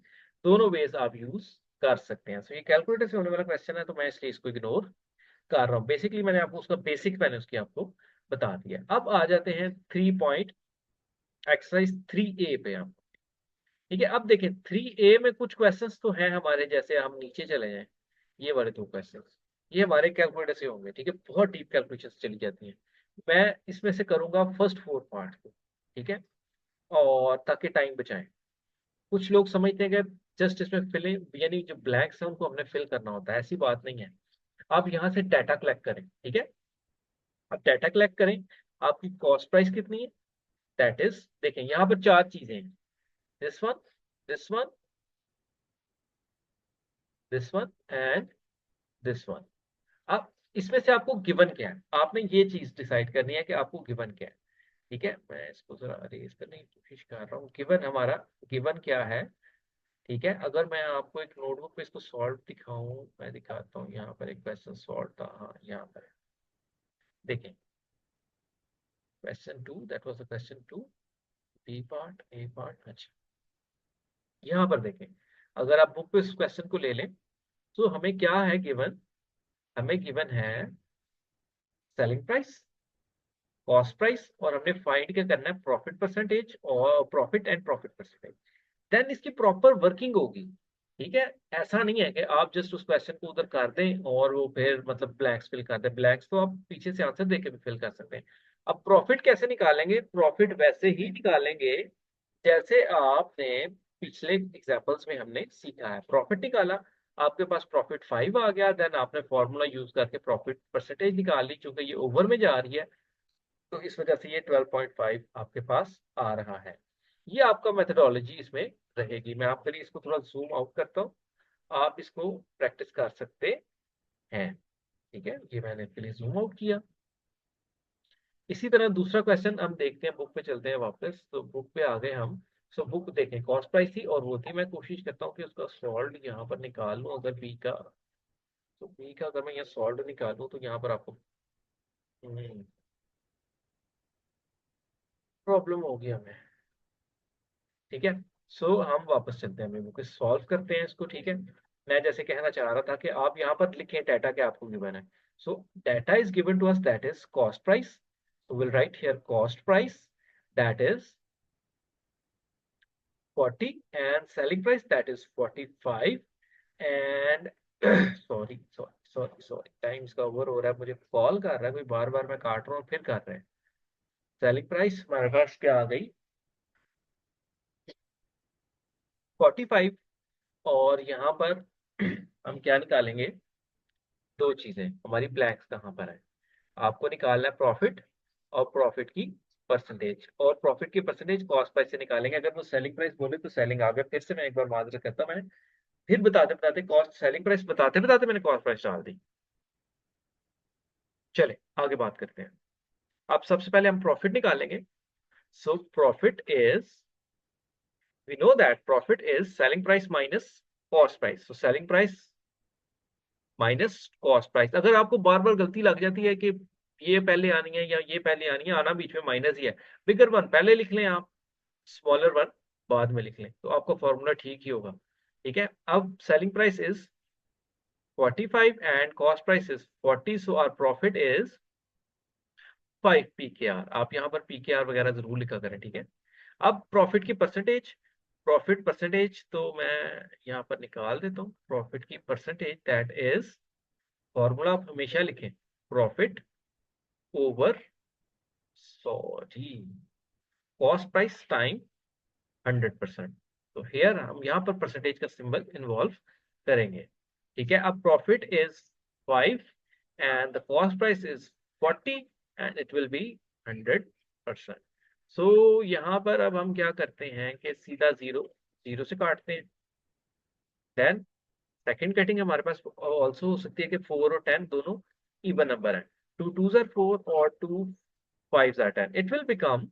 [SPEAKER 1] दोनों वेज आप यूज कर सकते हैं। सो ये कैलकुलेटर से होने वाला क्वेश्चन है, तो मैं इसलिए इसको इग्नोर कर रहा हूँ। बेसिकली मैंने आपको उसका बेसिक मैंने उसकी आपको बता दिया। अब आ जाते हैं 3 पॉइंट एक्सरसाइज 3A पे हम। ठीक है, अब देखें 3A में कुछ क्वेश्चंस तो हैं हमारे, जैसे हम नीचे चले जाएं, ये वाले दो क्वेश्चंस ये हमारे कैलकुलेटर से होंगे। ठीक है, बहुत डीप कैलकुलेशन चली जाती हैं। मैं इसमें से करूंगा फर्स्ट 4 पार्ट को। ठीक है, और ताकि टाइम बचाएं। कुछ लोग समझते हैं कि जस्ट इसमें फिलिंग, यानी जो ब्लैंक्स है उनको हमने फिल करना होता है, ऐसी बात नहीं है। आप यहाँ से डाटा कलेक्ट करें। ठीक है, आप डाटा कलेक्ट करें, आपकी कॉस्ट प्राइस कितनी है, दैट इज, देखें यहाँ पर चार चीजें हैं, this one, this one, this one and this one. अब इसमें से आपको गिवन क्या है, आपने ये चीज डिसाइड करनी है कि आपको गिवन क्या है। ठीक है, मैं इसको जरा अरेज करने की कोशिश कर रहा हूँ। गिवन हमारा, गिवन क्या है। ठीक है, अगर मैं आपको एक नोटबुक पे इसको सॉल्व दिखाऊं, मैं दिखाता हूँ। यहाँ पर एक क्वेश्चन सॉल्व था, हाँ यहाँ पर है। देखें, question 2, that was the question 2, B part, A part. अच्छा, यहाँ पर देखें, अगर आप बुक पे इस क्वेश्चन को ले लें, तो हमें क्या है गिवन, हमें गिवन है सेलिंग प्राइस, कॉस्ट प्राइस, और हमने फाइंड क्या करना है, प्रॉफिट परसेंटेज और profit and profit percentage. Then इसकी प्रॉपर वर्किंग होगी। ठीक है, ऐसा नहीं है कि आप जस्ट उस क्वेश्चन को उधर कर दें और वो फिर मतलब ब्लैंक्स फिल कर दें। ब्लैंक्स तो आप पीछे से आंसर देके भी फिल कर सकते हैं। अब प्रॉफिट कैसे निकालेंगे, प्रॉफिट वैसे ही निकालेंगे जैसे आपने पिछले एग्जांपल्स में हमने सीखा है। प्रॉफिट निकाला, आपके पास प्रॉफिट 5 आ गया, देन आपने फॉर्मूला यूज करके प्रॉफिट परसेंटेज निकाल ली। चूंकि ये ओवर में जा रही है, तो इस वजह से ये 12.5 आपके पास आ रहा है। ये आपका मेथडोलॉजी इसमें रहेगी। मैं आपके लिए इसको थोड़ा जूम आउट करता हूँ, आप इसको प्रैक्टिस कर सकते हैं। ठीक है, ये मैंने इसके लिए जूम आउट किया। इसी तरह दूसरा क्वेश्चन हम देखते हैं, बुक पे चलते हैं वापस, तो बुक पे आ गए हम। सो बुक देखें, कॉस्ट प्राइस थी और वो थी। मैं कोशिश करता हूँ कि उसका सॉल्व यहाँ पर निकाल लूँ, अगर बी का, तो बी का अगर मैं यहाँ सॉल्व निकालूँ तो यहाँ पर आपको प्रॉब्लम होगी हमें, ठीक है। सो हम वापस चलते हैं, मेमो को सॉल्व करते हैं इसको, ठीक है। मैं जैसे कहना चाह रहा था कि आप यहाँ पर लिखें डाटा क्या आपको गिवन है। So data is given to us, that is cost price, so we'll write here cost price, that is 40, and selling price, that is 45, and sorry time इसका ओवर हो रहा है, मुझे कॉल कर रहा है कोई, बार बार मैं काट रहा हूँ फिर कर रहे हैं। सेलिंग प्राइस हमारे पास क्या आ गई, 45, और यहाँ पर हम क्या निकालेंगे, दो चीजें हमारी ब्लैंक्स कहाँ पर है, आपको निकालना है प्रॉफिट और प्रॉफिट की परसेंटेज, और प्रॉफिट की परसेंटेज कॉस्ट प्राइस से निकालेंगे। अगर वो सेलिंग प्राइस बोले तो सेलिंग आ गया, फिर से मैं एक बार माजरत करता हूं, मैं फिर बताते बताते कॉस्ट सेलिंग प्राइस बताते बताते मैंने कॉस्ट प्राइस डाल दी। चले आगे बात करते हैं। अब सबसे पहले हम प्रॉफिट निकालेंगे। So profit is, we know that profit is selling price minus cost price, so selling price minus cost price. अगर आपको बार बार गलती लग जाती है कि ये पहले आनी है या ये पहले आनी है, आना बीच में माइनस ही है, बिगर वन पहले लिख लें आप, स्मॉलर वन बाद में लिख लें, तो आपका फॉर्मूला ठीक ही होगा, ठीक है। अब selling price is 45 and cost price is 40, so our profit is 5 PKR। आप यहाँ पर PKR वगैरह जरूर लिखा करें, ठीक है। अब प्रॉफिट की परसेंटेज, प्रॉफिट परसेंटेज तो मैं यहाँ पर निकाल देता हूँ, प्रॉफिट की परसेंटेज दैट इज, फॉर्मूला आप हमेशा लिखें, profit over, sorry, cost price time 100%। तो हेयर हम यहाँ पर परसेंटेज का सिंबल इन्वॉल्व करेंगे, ठीक है। अब profit is 5 and the cost price is 40 and it will be 100%। सो यहाँ पर अब हम क्या करते हैं कि सीधा जीरो जीरो से काटते हैं, देन सेकंड कटिंग हमारे पास ऑल्सो हो सकती है कि 4 और 10 दोनों इवन नंबर है, 2 2s are 4 और 2 5s are 10, it will become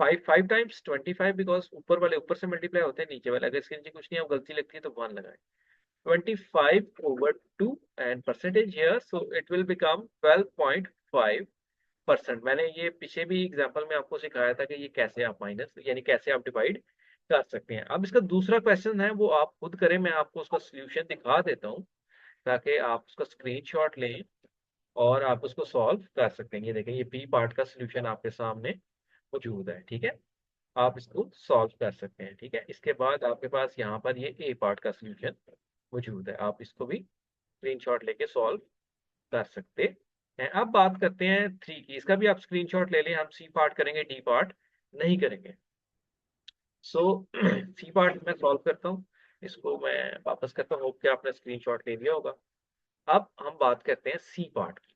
[SPEAKER 1] 5 times 25, because ऊपर वाले ऊपर से मल्टीप्लाई होते हैं, नीचे वाले अगर इसके नीचे कुछ नहीं है गलती लगती है तो 1 लगाएं, 25/2 and percentage here, so it will become 12.5%। मैंने ये पीछे भी एग्जांपल में आपको सिखाया था कि ये कैसे आप माइनस यानी कैसे आप डिवाइड कर सकते हैं। अब इसका दूसरा क्वेश्चन है वो आप खुद करें, मैं आपको उसका सोल्यूशन दिखा देता हूँ ताकि आप उसका स्क्रीनशॉट लें और आप उसको सॉल्व कर सकते हैं। ये देखें, ये बी पार्ट का सोल्यूशन आपके सामने मौजूद है, ठीक है। आप इसको सॉल्व कर सकते हैं, ठीक है। इसके बाद आपके पास यहाँ पर ये ए पार्ट का सोल्यूशन मौजूद है, आप इसको भी स्क्रीनशॉट लेके सॉल्व कर सकते हैं। अब बात करते हैं थ्री की, इसका भी आप स्क्रीनशॉट ले लें, हम सी पार्ट करेंगे, डी पार्ट नहीं करेंगे। सो सी पार्ट मैं सॉल्व करता हूँ, इसको मैं वापस करता हूँ, होप कि आपने स्क्रीनशॉट ले लिया होगा। अब हम बात करते हैं सी पार्ट की।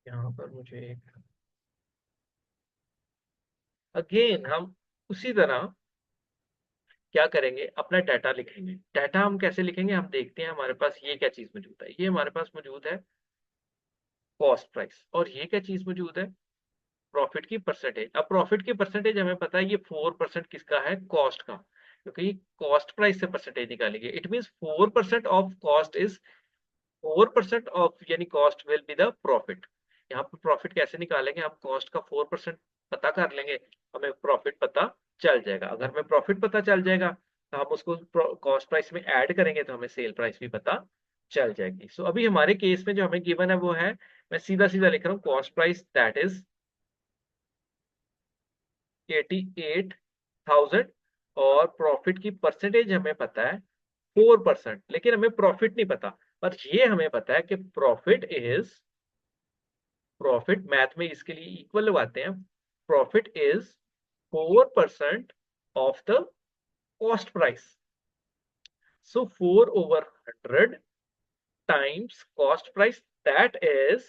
[SPEAKER 1] यहाँ पर मुझे एक, अगेन हम उसी तरह क्या करेंगे, अपना डाटा लिखेंगे। डाटा हम कैसे लिखेंगे, हम देखते हैं हमारे पास ये क्या चीज मौजूद है, ये हमारे पास मौजूद है कॉस्ट प्राइस, और ये क्या चीज मौजूद है, प्रॉफिट की परसेंटेज। अब प्रॉफिट की परसेंटेज हमें पता है ये 4% किसका है, कॉस्ट का, क्योंकि कॉस्ट प्राइस से परसेंटेज निकालेंगे, it mean 4% of cost is 4% of, यानी cost will be the profit. यहाँ पर प्रॉफिट कैसे निकालेंगे, हम कॉस्ट का 4% पता कर लेंगे, हमें प्रॉफिट पता चल जाएगा। अगर हमें प्रॉफिट पता चल जाएगा तो हम उसको कॉस्ट प्राइस में ऐड करेंगे तो हमें सेल प्राइस भी पता चल जाएगी। सो अभी हमारे केस में जो हमें गिवन है वो है, मैं सीधा सीधा लिख रहा हूँ, कॉस्ट प्राइस दैट इज 88,000, और प्रॉफिट की परसेंटेज हमें पता है 4%, लेकिन हमें प्रॉफिट नहीं पता। पर ये हमें पता है कि प्रॉफिट इज, प्रॉफिट मैथ में इसके लिए इक्वल लगाते हैं, profit is 4% of the cost price. So 4/100 times cost price that is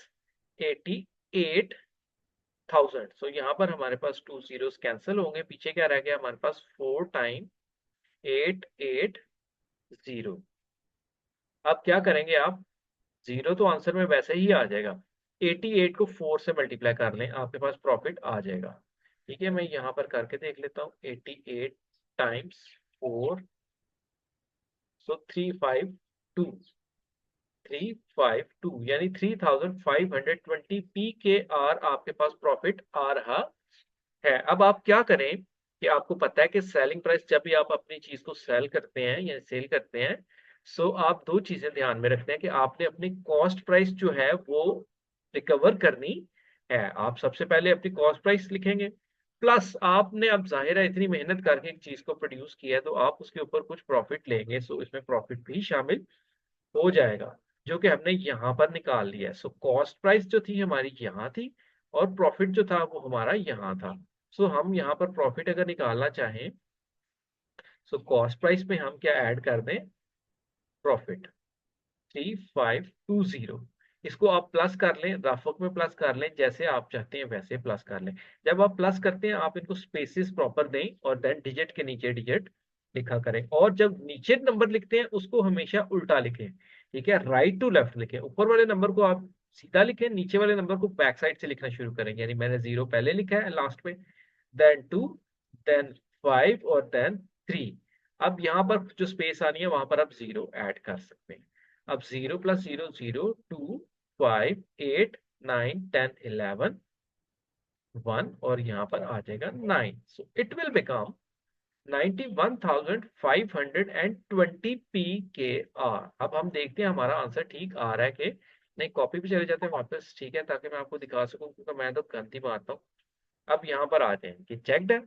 [SPEAKER 1] 88,000। सो यहाँ पर हमारे पास 2 zeros कैंसिल होंगे, पीछे क्या रह गया हमारे पास, 4 टाइम 880। अब क्या करेंगे आप, जीरो तो आंसर में वैसे ही आ जाएगा, 88 को 4 से मल्टीप्लाई कर लें, आपके पास प्रॉफिट आ जाएगा। ठीक है, मैं यहाँ पर करके देख लेता हूँ 88 टाइम्स 4, सो 352 यानी 3520 पी के आर आपके पास प्रॉफिट आ रहा है। अब आप क्या करें कि आपको पता है कि सेलिंग प्राइस जब भी आप अपनी चीज को सेल करते हैं या सेल करते हैं, सो आप दो चीजें ध्यान में रखते हैं कि आपने अपनी कॉस्ट प्राइस जो है वो रिकवर करनी है। आप सबसे पहले अपनी कॉस्ट प्राइस लिखेंगे, प्लस आपने अब जाहिर है इतनी मेहनत करके एक चीज को प्रोड्यूस किया है तो आप उसके ऊपर कुछ प्रॉफिट लेंगे, सो इसमें प्रॉफिट भी शामिल हो जाएगा जो कि हमने यहाँ पर निकाल लिया है। सो कॉस्ट प्राइस जो थी हमारी यहाँ थी और प्रॉफिट जो था वो हमारा यहाँ था। सो हम यहाँ पर प्रॉफिट अगर निकालना चाहें, सो कॉस्ट प्राइस में हम क्या ऐड कर दें, प्रॉफिट 3520। इसको आप प्लस कर लें, रफक में प्लस कर लें, जैसे आप चाहते हैं वैसे प्लस कर लें। जब आप प्लस करते हैं आप इनको स्पेसिस प्रॉपर दें और देन डिजिट के नीचे डिजिट लिखा करें, और जब नीचे नंबर लिखते हैं उसको हमेशा उल्टा लिखें। ठीक है, राइट टू लेफ्ट लिखें। ऊपर वाले नंबर को आप सीधा लिखें, नीचे वाले नंबर को बैक साइड से लिखना शुरू करें। यानी मैंने 0 पहले लिखा है लास्ट में, देन 2, देन 5 और देन 3। अब यहाँ पर जो स्पेस आनी है वहां पर आप 0 ऐड कर सकते हैं। अब 0 + 0 0, 2 5 8 9 10 11 1 और यहाँ पर आ जाएगा 9। सो इट विल बिकम 91,520 पी के आर। अब हम देखते हैं हमारा आंसर ठीक आ रहा है कि नहीं। कॉपी पे चले जाते हैं वापस, ठीक है, ताकि मैं आपको दिखा सकूं, क्योंकि मैं तो गलती मारता हूँ। अब यहाँ पर आ जाए कि चेक्ड है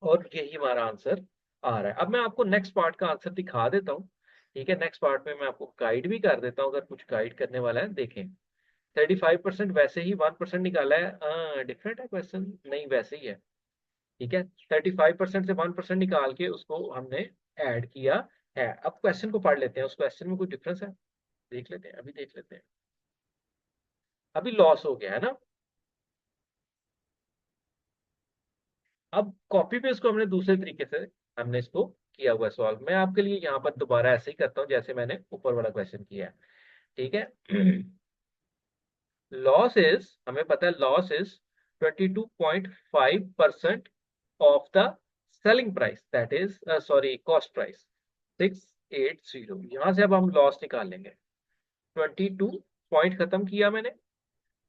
[SPEAKER 1] और यही हमारा आंसर आ रहा है। अब मैं आपको नेक्स्ट पार्ट का आंसर दिखा देता हूँ। ठीक है, नेक्स्ट पार्ट में मैं आपको गाइड भी कर देता हूँ अगर कुछ गाइड करने वाला है। देखें 35% वैसे ही 1% निकाला है, डिफरेंट है क्वेश्चन, नहीं वैसे ही है। ठीक है, 35% से 1% निकाल के उसको हमने ऐड किया है। अब क्वेश्चन को पढ़ लेते हैं, उस क्वेश्चन में कोई डिफरेंस है देख लेते हैं, अभी देख लेते हैं। अभी लॉस हो गया है ना। अब कॉपी पे इसको हमने दूसरे तरीके से हमने इसको किया हुआ है सॉल्व। मैं आपके लिए यहाँ पर दोबारा ऐसे ही करता हूँ जैसे मैंने ऊपर वाला क्वेश्चन किया है। ठीक है, लॉस इज, हमें पता है loss is 22.5% of the selling price, that is sorry cost price 680। यहां से अब हम लॉस निकालेंगे। 22 पॉइंट खत्म किया मैंने,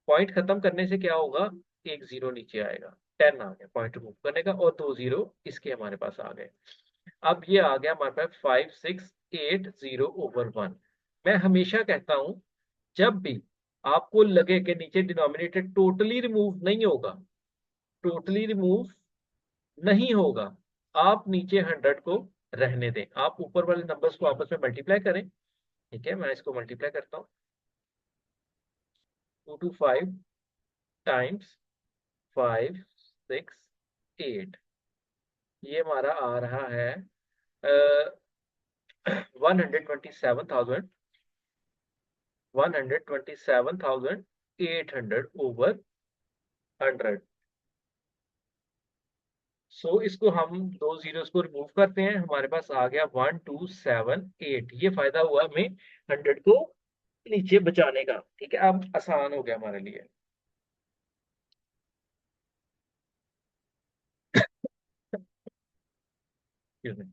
[SPEAKER 1] पॉइंट खत्म करने से क्या होगा, एक जीरो नीचे आएगा, 10 आ गया पॉइंट रिमूव करने का, और दो जीरो इसके हमारे पास आ गए। अब ये आ गया हमारे पास 5680/1। मैं हमेशा कहता हूं जब भी आपको लगे कि नीचे डिनोमिनेटर टोटली रिमूव नहीं होगा, टोटली रिमूव नहीं होगा, आप नीचे 100 को रहने दें, आप ऊपर वाले नंबर्स को आपस में मल्टीप्लाई करें। ठीक है, मैं इसको मल्टीप्लाई करता हूँ। 225 टाइम्स 568, ये हमारा आ रहा है 127,800/100। सो इसको हम दो जीरोस को रिमूव करते हैं, हमारे पास आ गया 1278। ये फायदा हुआ हमें 100 को नीचे बचाने का। ठीक है, अब आसान हो गया हमारे लिए। Excuse me।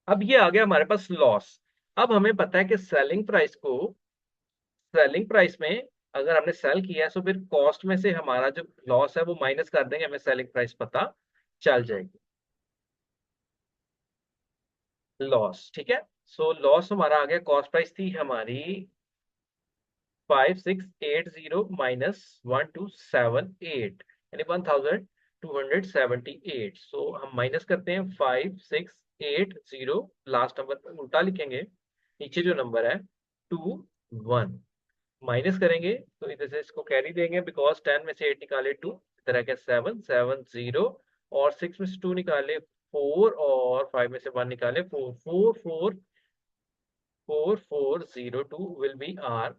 [SPEAKER 1] अब ये आ गया हमारे पास लॉस। अब हमें पता है कि सेलिंग प्राइस में अगर हमने सेल किया है तो फिर कॉस्ट में से हमारा जो लॉस है वो माइनस कर देंगे, हमें सेलिंग प्राइस पता चल जाएगी। लॉस, ठीक है। सो लॉस हमारा आ गया, कॉस्ट प्राइस थी हमारी 5680 - 1278, यानी 1278। सो हम माइनस करते हैं 5680, लास्ट नंबर पर उल्टा लिखेंगे, नीचे जो नंबर है 21 माइनस करेंगे तो इधर से इसको कैरी देंगे, बिकॉज 10 में से 8 निकाले 2, इधर आ गया 770, और 6 में से 2 निकाले 4, और 5 में से 1 निकाले 4, 4402 will be our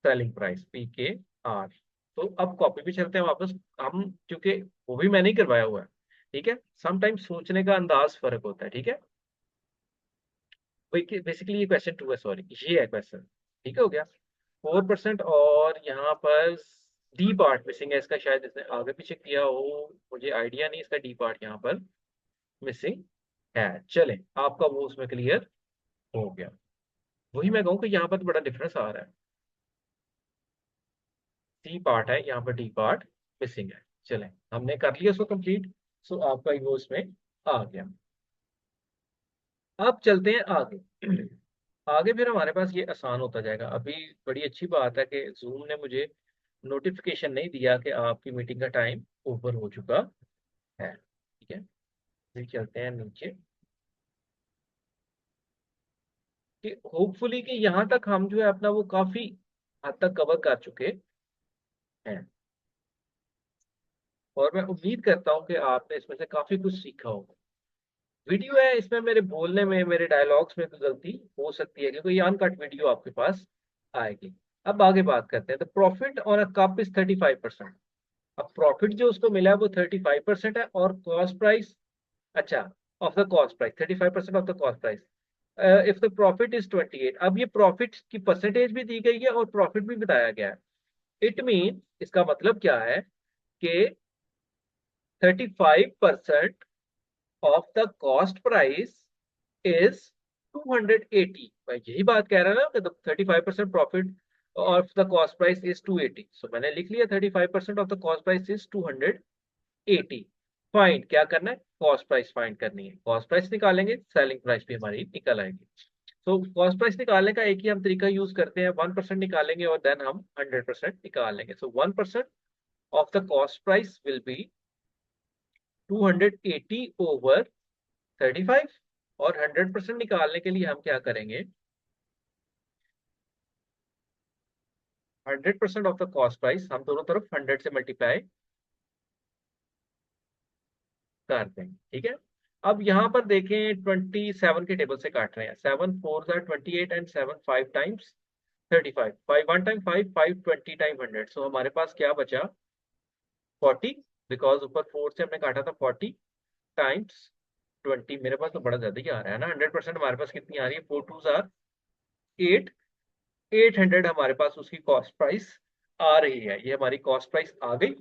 [SPEAKER 1] selling price, PKR। तो अब कॉपी पे चलते हैं वापस हम, क्योंकि वो भी मैंने ही करवाया हुआ है। ठीक है, समटाइम्स सोचने का अंदाज फर्क होता है। ठीक है, बेसिकली ये क्वेश्चन 2 है, सॉरी ये है क्वेश्चन। ठीक है, हो गया 4%, और यहाँ पर डी पार्ट मिसिंग है इसका, शायद इसने आगे पीछे किया हो, मुझे आइडिया नहीं, इसका डी पार्ट यहाँ पर मिसिंग है। चले, आपका वो उसमें क्लियर हो गया। वही मैं कहूँ कि यहाँ पर तो बड़ा डिफरेंस आ रहा है, सी पार्ट है यहाँ पर, डी पार्ट मिसिंग है। चले, हमने कर लिया उसको कंप्लीट। सो आपका वो इसमें आ गया। अब चलते हैं आगे। आगे फिर हमारे पास ये आसान होता जाएगा। अभी बड़ी अच्छी बात है कि जूम ने मुझे नोटिफिकेशन नहीं दिया कि आपकी मीटिंग का टाइम ओवर हो चुका है। ठीक है, फिर चलते हैं नीचे कि होपफुली कि यहाँ तक हम जो है अपना वो काफी हद तक कवर कर चुके हैं, और मैं उम्मीद करता हूँ कि आपने इसमें से काफी कुछ सीखा होगा। वीडियो है, इसमें मेरे बोलने में, मेरे डायलॉग्स में कोई गलती हो सकती है क्योंकि ये अनकट वीडियो आपके पास आएगी। अब आगे बात करते हैं। तो profit on a cup is 35%। अब प्रॉफिट जो उसको मिला है वो 35% है, और कॉस्ट प्राइस, अच्छा, of the cost price, 35% of the cost price, if the profit is 28। अब ये प्रॉफिट की परसेंटेज भी दी गई है और प्रॉफिट भी बताया गया है। इट मीन, इसका मतलब क्या है कि 35% of the cost price is 280। मैं यही बात कह रहा ना कि 35% profit of the cost price is 280। सो मैंने लिख लिया 35% of the cost price is 280। Find क्या करना है, कॉस्ट प्राइस फाइंड करनी है। कॉस्ट प्राइस निकालेंगे, सेलिंग प्राइस भी हमारी निकल आएगी। तो कॉस्ट प्राइस निकालने का एक ही हम तरीका यूज करते हैं, 1% निकालेंगे और देन हम 100% निकाल लेंगे। सो 1% of the cost price will be 280 over 35, और 100% निकालने के लिए हम क्या करेंगे, 100% ऑफ द कॉस्ट प्राइस हम दोनों तरफ 100 से मल्टीप्लाई कर देंगे। ठीक है, अब यहाँ पर देखें 27 के टेबल से काट रहे हैं। 7 4 28 एंड 7 5 टाइम्स 35, 5 1 टाइम 5, 5 20 टाइम 100। सो हमारे पास क्या बचा, 40, बिकॉज ऊपर 4 से हमने काटा था 40 टाइम्स 20। मेरे पास तो बड़ा ज्यादा ही आ रहा है ना, 100% हमारे पास कितनी आ रही है, 4 2 8, 800 हमारे पास उसकी कॉस्ट प्राइस आ रही है। ये हमारी कॉस्ट प्राइस आ गई।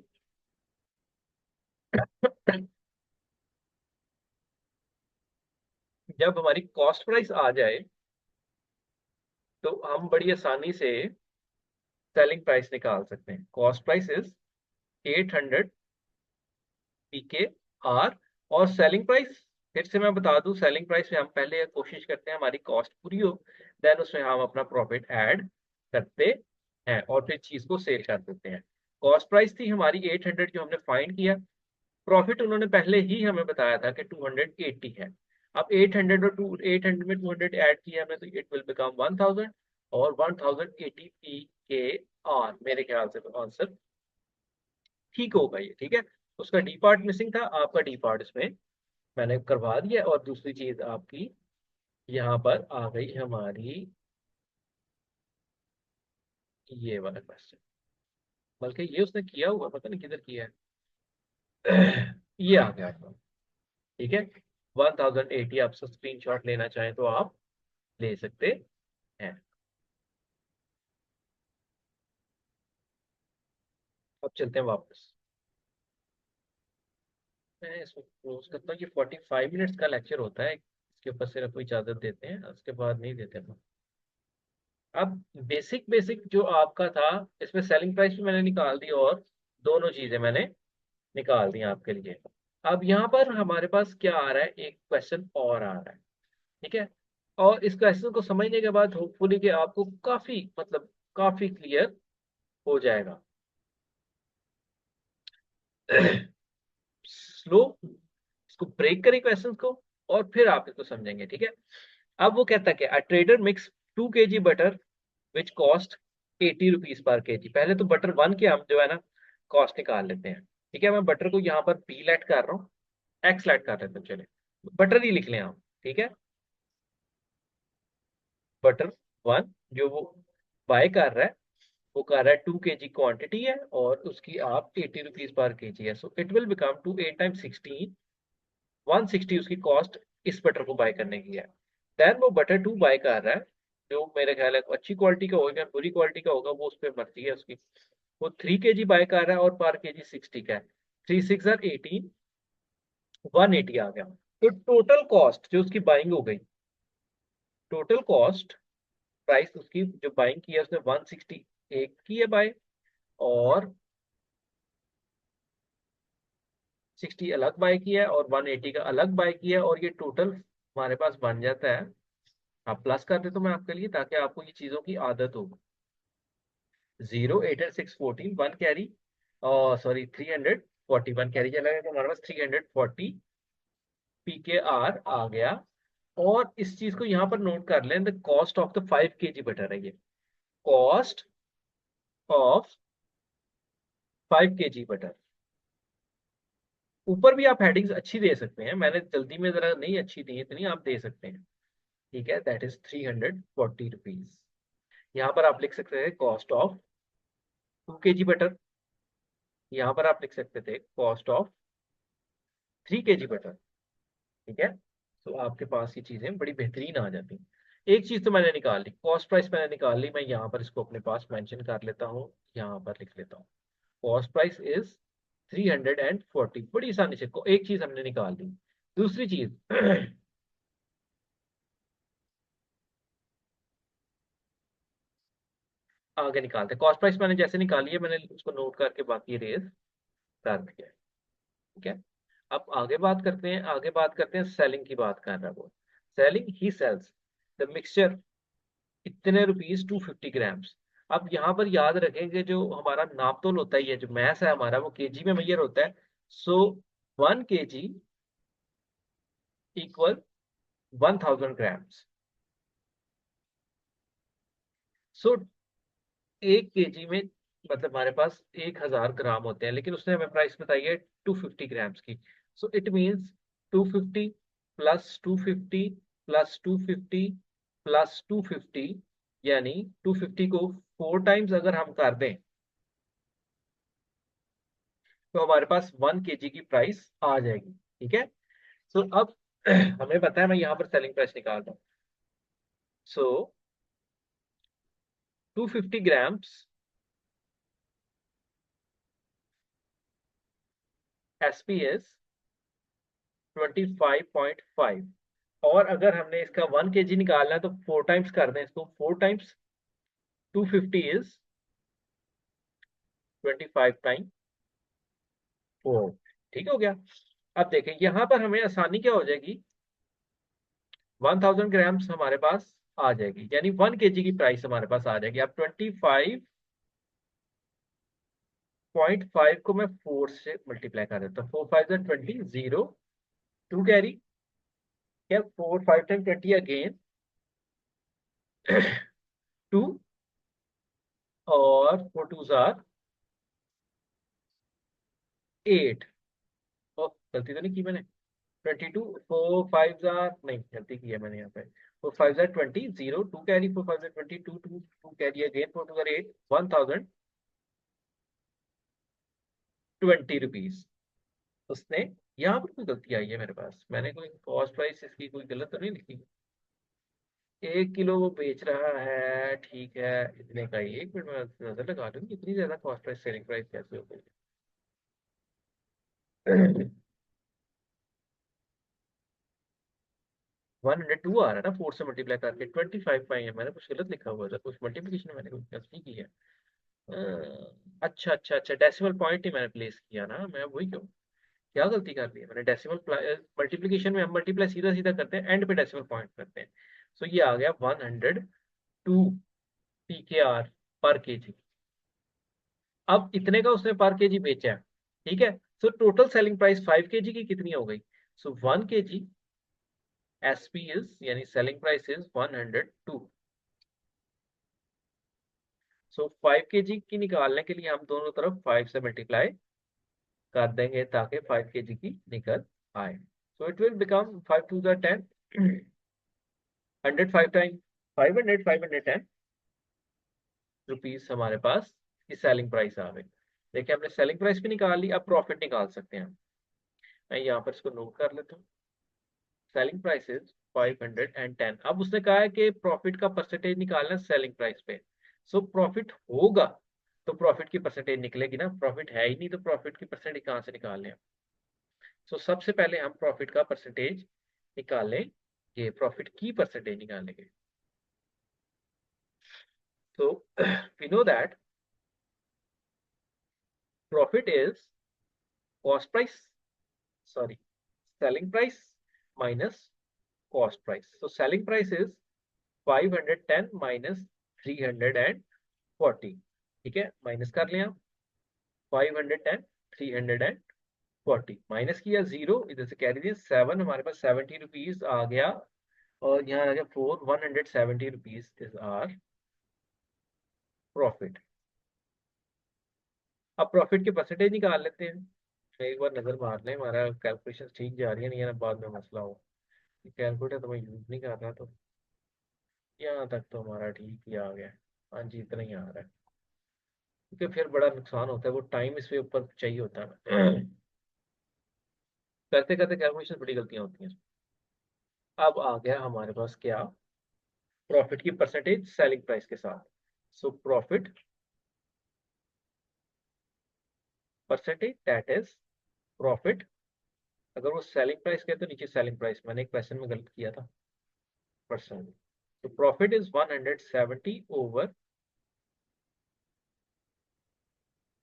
[SPEAKER 1] जब हमारी कॉस्ट प्राइस आ जाए तो हम बड़ी आसानी से सेलिंग प्राइस निकाल सकते हैं। Cost price is 800 P K R, और सेलिंग प्राइस, फिर से मैं बता दूं, सेलिंग प्राइस में हम पहले कोशिश करते हैं हमारी कॉस्ट पूरी हो, देन उसमें हम अपना प्रॉफिट ऐड करते हैं और फिर चीज को सेल कर देते हैं। कॉस्ट प्राइस थी हमारी 800 जो हमने फाइंड किया, प्रॉफिट उन्होंने पहले ही हमें बताया था कि 280 है। अब 800 और 800 में 200 ऐड किया हमने, तो इट विल बिकम 1000, और 1080 पी के आर। मेरे ख्याल से तो आंसर ठीक होगा ये। ठीक है, उसका डी पार्ट मिसिंग था, आपका डी पार्ट इसमें मैंने करवा दिया। और दूसरी चीज आपकी यहाँ पर आ गई हमारी, ये वाला क्वेश्चन, बल्कि ये उसने किया हुआ, पता नहीं किधर किया है। ये आ गया आपका। ठीक है, 1080, आप स्क्रीन शॉट लेना चाहें तो आप ले सकते हैं। अब चलते हैं वापस। मैं इसको क्लोज करता हूँ। ये 45 मिनट्स का लेक्चर होता है, इसके ऊपर सिर्फ कोई इजाजत देते हैं, उसके बाद नहीं देते हम। अब बेसिक बेसिक जो आपका था, इसमें सेलिंग प्राइस भी मैंने निकाल दी और दोनों चीजें मैंने निकाल दी आपके लिए। अब यहाँ पर हमारे पास क्या आ रहा है, एक क्वेश्चन और आ रहा है। ठीक है, और इस क्वेश्चन को समझने के बाद होपफुली कि आपको काफी, मतलब काफी क्लियर हो जाएगा। स्लो, इसको ब्रेक करें क्वेश्चन को, और फिर आप इसको समझेंगे। ठीक है, अब वो कहता है कि a trader mix 2 kg butter which cost 80 rupees पर केजी। पहले तो बटर वन के हम जो है ना कॉस्ट निकाल लेते हैं। ठीक है, मैं बटर को यहाँ पर बी लेट कर रहा हूँ, एक्स लेट कर लेते हैं। चले, बटर ही लिख लें हम। ठीक है, बटर वन जो वो बाय कर रहा है, वो कर रहा है 2 kg क्वांटिटी है, और उसकी आप 80 रुपीज पर केजी है। So it will become two 8 time 16, 160 उसकी कॉस्ट इस बटर को बाय करने की है। देन वो बटर टू बाय कर रहा है, जो मेरे ख्याल है अच्छी क्वालिटी का होगा, बुरी क्वालिटी का होगा, वो उस पर मर्जी है उसकी। वो 3 kg बाय कर रहा है और पर केजी 60 का है, 3 6 18, 180 आ गया। तो टोटल कॉस्ट जो उसकी बाइंग हो गई, टोटल कॉस्ट प्राइस उसकी जो बाइंग की है उसने 160 एक की है बाय, और 60 अलग बाय किया है, और 180 का अलग बाय किया है, और ये टोटल हमारे पास बन जाता है। आप प्लस कर दे तो मैं आपके लिए, ताकि आपको ये चीजों की आदत हो। 0 8 6 14 1 कैरी, और सॉरी 341 कैरी चला गया, तो हमारे पास 340 PKR आ गया। और इस चीज को यहां पर नोट कर लें, the cost of the 5 kg butter है ये, कॉस्ट ऑफ 5 kg बटर। ऊपर भी आप हेडिंग्स अच्छी दे सकते हैं, मैंने जल्दी में जरा नहीं अच्छी दी इतनी, आप दे सकते हैं। ठीक है, दैट इज 340 रुपीज। यहाँ पर आप लिख सकते हैं कॉस्ट ऑफ 2 kg बटर, यहाँ पर आप लिख सकते थे कॉस्ट ऑफ 3 kg बटर। ठीक है, तो आपके पास ये चीजें बड़ी बेहतरीन आ जाती हैं। एक चीज तो मैंने निकाल ली, कॉस्ट प्राइस मैंने निकाल ली, मैं यहाँ पर इसको अपने पास मेंशन कर लेता हूँ, यहाँ पर लिख लेता हूँ कॉस्ट प्राइस इज 340। बड़ी आसानी से को एक चीज हमने निकाल ली। दूसरी चीज आगे निकालते हैं, कॉस्ट प्राइस मैंने जैसे निकाली है मैंने उसको नोट करके बाकी रेज कर दिया है। ठीक है, अब आगे बात करते हैं, आगे बात करते हैं सेलिंग की, बात कर रहा है वो। Selling he sells the mixture इतने रुपीज 250 ग्राम्स। अब यहाँ पर याद रखेंगे जो हमारा नापतोल होता है, ये जो मैस है हमारा वो केजी में मेजर होता है। सो 1 kg इक्वल 1000 ग्राम्स। सो 1 kg में मतलब हमारे पास 1000 ग्राम होते हैं, लेकिन उसने हमें प्राइस बताई है 250 ग्राम्स की। So it means 250 plus 250 plus 250 plus 250, यानी 250 को 4 टाइम्स अगर हम कर दें तो हमारे पास 1 kg की प्राइस आ जाएगी। ठीक है, सो अब हमें पता है, मैं यहाँ पर सेलिंग प्राइस निकाल रहा हूँ। सो 250 ग्राम्स SPS 25.5, और अगर हमने इसका 1 kg निकालना है तो 4 टाइम्स कर दें इसको, 4 टाइम्स 250 इज 25 टाइम 4। ठीक हो गया। अब देखें यहाँ पर हमें आसानी क्या हो जाएगी, 1000 ग्राम्स हमारे पास आ जाएगी, यानी 1 kg की प्राइस हमारे पास आ जाएगी। अब 25.5 को मैं 4 से मल्टीप्लाई कर देता हूँ, 4 5 20, 0 2 कैरी, क्या 4 5 टाइम 20 अगेन 2, और 4 2 आर 8। ओ गलती तो नहीं की मैंने, 22 4 5 जार नहीं, गलती की है मैंने यहाँ पे। 4 5 jar 20, 0 2 carry, 4 5 jar 20, 2 2 2 carry again, 4 2 jar 8, 1020 rupees उसने। यहाँ पर कोई गलती आई है मेरे पास, मैंने कोई कॉस्ट प्राइस इसकी कोई गलत तो नहीं लिखी। 1 किलो वो बेच रहा है, ठीक है, इतने का ही। एक मिनट में नजर लगा लूंगी इतनी ज्यादा कॉस्ट प्राइस सेलिंग प्राइस कैसे हो गई। 102 आ रहा है ना, 4 से मल्टीप्लाई करके 25 पाई है, मैंने कुछ गलत लिखा हुआ था, कुछ मल्टीप्लिकेशन मैंने कुछ गलती की है। अच्छा अच्छा अच्छा, डेसिमल पॉइंट ही मैंने प्लेस किया ना, मैं वही क्यों, क्या गलती कर दी है मैंने। डेसिमल मल्टीप्लिकेशन में हम मल्टीप्लाई सीधा सीधा करते हैं, एंड पे डेसिमल पॉइंट करते हैं। सो ये आ गया 102 PKR पर केजी। अब इतने का उसने पर केजी बेचा है। ठीक है, so total selling price 5 kg की कितनी हो गई। सो 1 kg SP इज, यानी selling price is 102। So 5 kg की निकालने के लिए हम दोनों तरफ 5 से मल्टीप्लाई कर देंगे, ताकि 5 kg की निकल आए। सो it will become 5 2 10, 105 time 500, 510 rupees हमारे पास की सेलिंग प्राइस आ गई। देखिए हमने सेलिंग प्राइस भी निकाल ली, अब प्रॉफिट निकाल सकते हैं हम। मैं यहाँ पर इसको नोट कर लेता हूँ, सेलिंग प्राइस इज 510। अब उसने कहा है कि प्रॉफिट का परसेंटेज निकालना है सेलिंग प्राइस पे। सो प्रॉफिट होगा तो प्रॉफिट की परसेंटेज निकलेगी ना, प्रॉफिट है ही नहीं तो प्रॉफिट की परसेंटेज कहाँ से निकाल लें। तो सबसे पहले हम प्रॉफिट का परसेंटेज निकालें, ये प्रॉफिट की परसेंटेज निकालेंगे। तो we know that profit is cost price, sorry, selling price minus cost price. So selling price is 510 minus 340, ठीक है, माइनस कर लिया 510 340 माइनस किया 0, इधर से कैरी दिया 7, हमारे पास 70 रुपीज आ गया, और यहाँ आ गया 4, 170 रुपीज इज आर प्रॉफिट। अब प्रॉफिट की परसेंटेज निकाल लेते हैं, एक बार नजर मार लें हमारा कैलकुलेशन ठीक जा रही है नहीं है ना, बाद में मसला हो। कैलकुलेटर तो मैं यूज नहीं कर रहा, तो यहाँ तक तो हमारा ठीक ही आ गया। हाँ जी, इतना ही आ रहा है, क्योंकि फिर बड़ा नुकसान होता है, वो टाइम इसके ऊपर चाहिए होता है ना। करते करते कैलकुलेशन बड़ी गलतियां होती हैं। अब आ गया हमारे पास क्या, प्रॉफिट की परसेंटेज सेलिंग प्राइस के साथ। So profit percentage that is profit, अगर वो सेलिंग प्राइस कहे तो नीचे सेलिंग प्राइस, मैंने एक क्वेश्चन में गलत किया था, परसेंट। तो profit is 170 over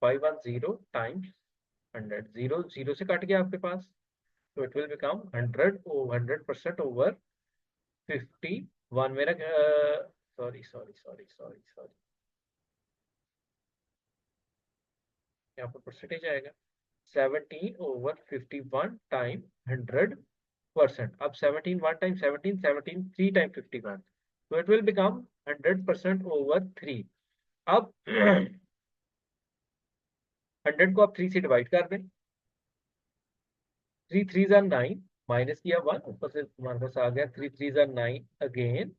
[SPEAKER 1] 510 times 100, zero zero से कट गया आपके पास, तो इट विल बिकम 100% ओवर 51 मेरा, sorry sorry sorry sorry sorry, यहाँ पर परसेंटेज आएगा 17 ओवर 51 टाइम 100%। अब 17 1 टाइम 17, 17 3 टाइम 51, तो इट विल बिकम 100% ओवर 3। अब 100 को आप 3 से डिवाइड कर दें, 3 3 जार 9, माइनस किया 1, ऊपर से हमारे पास आ गया 3 3 जार 9 अगेन,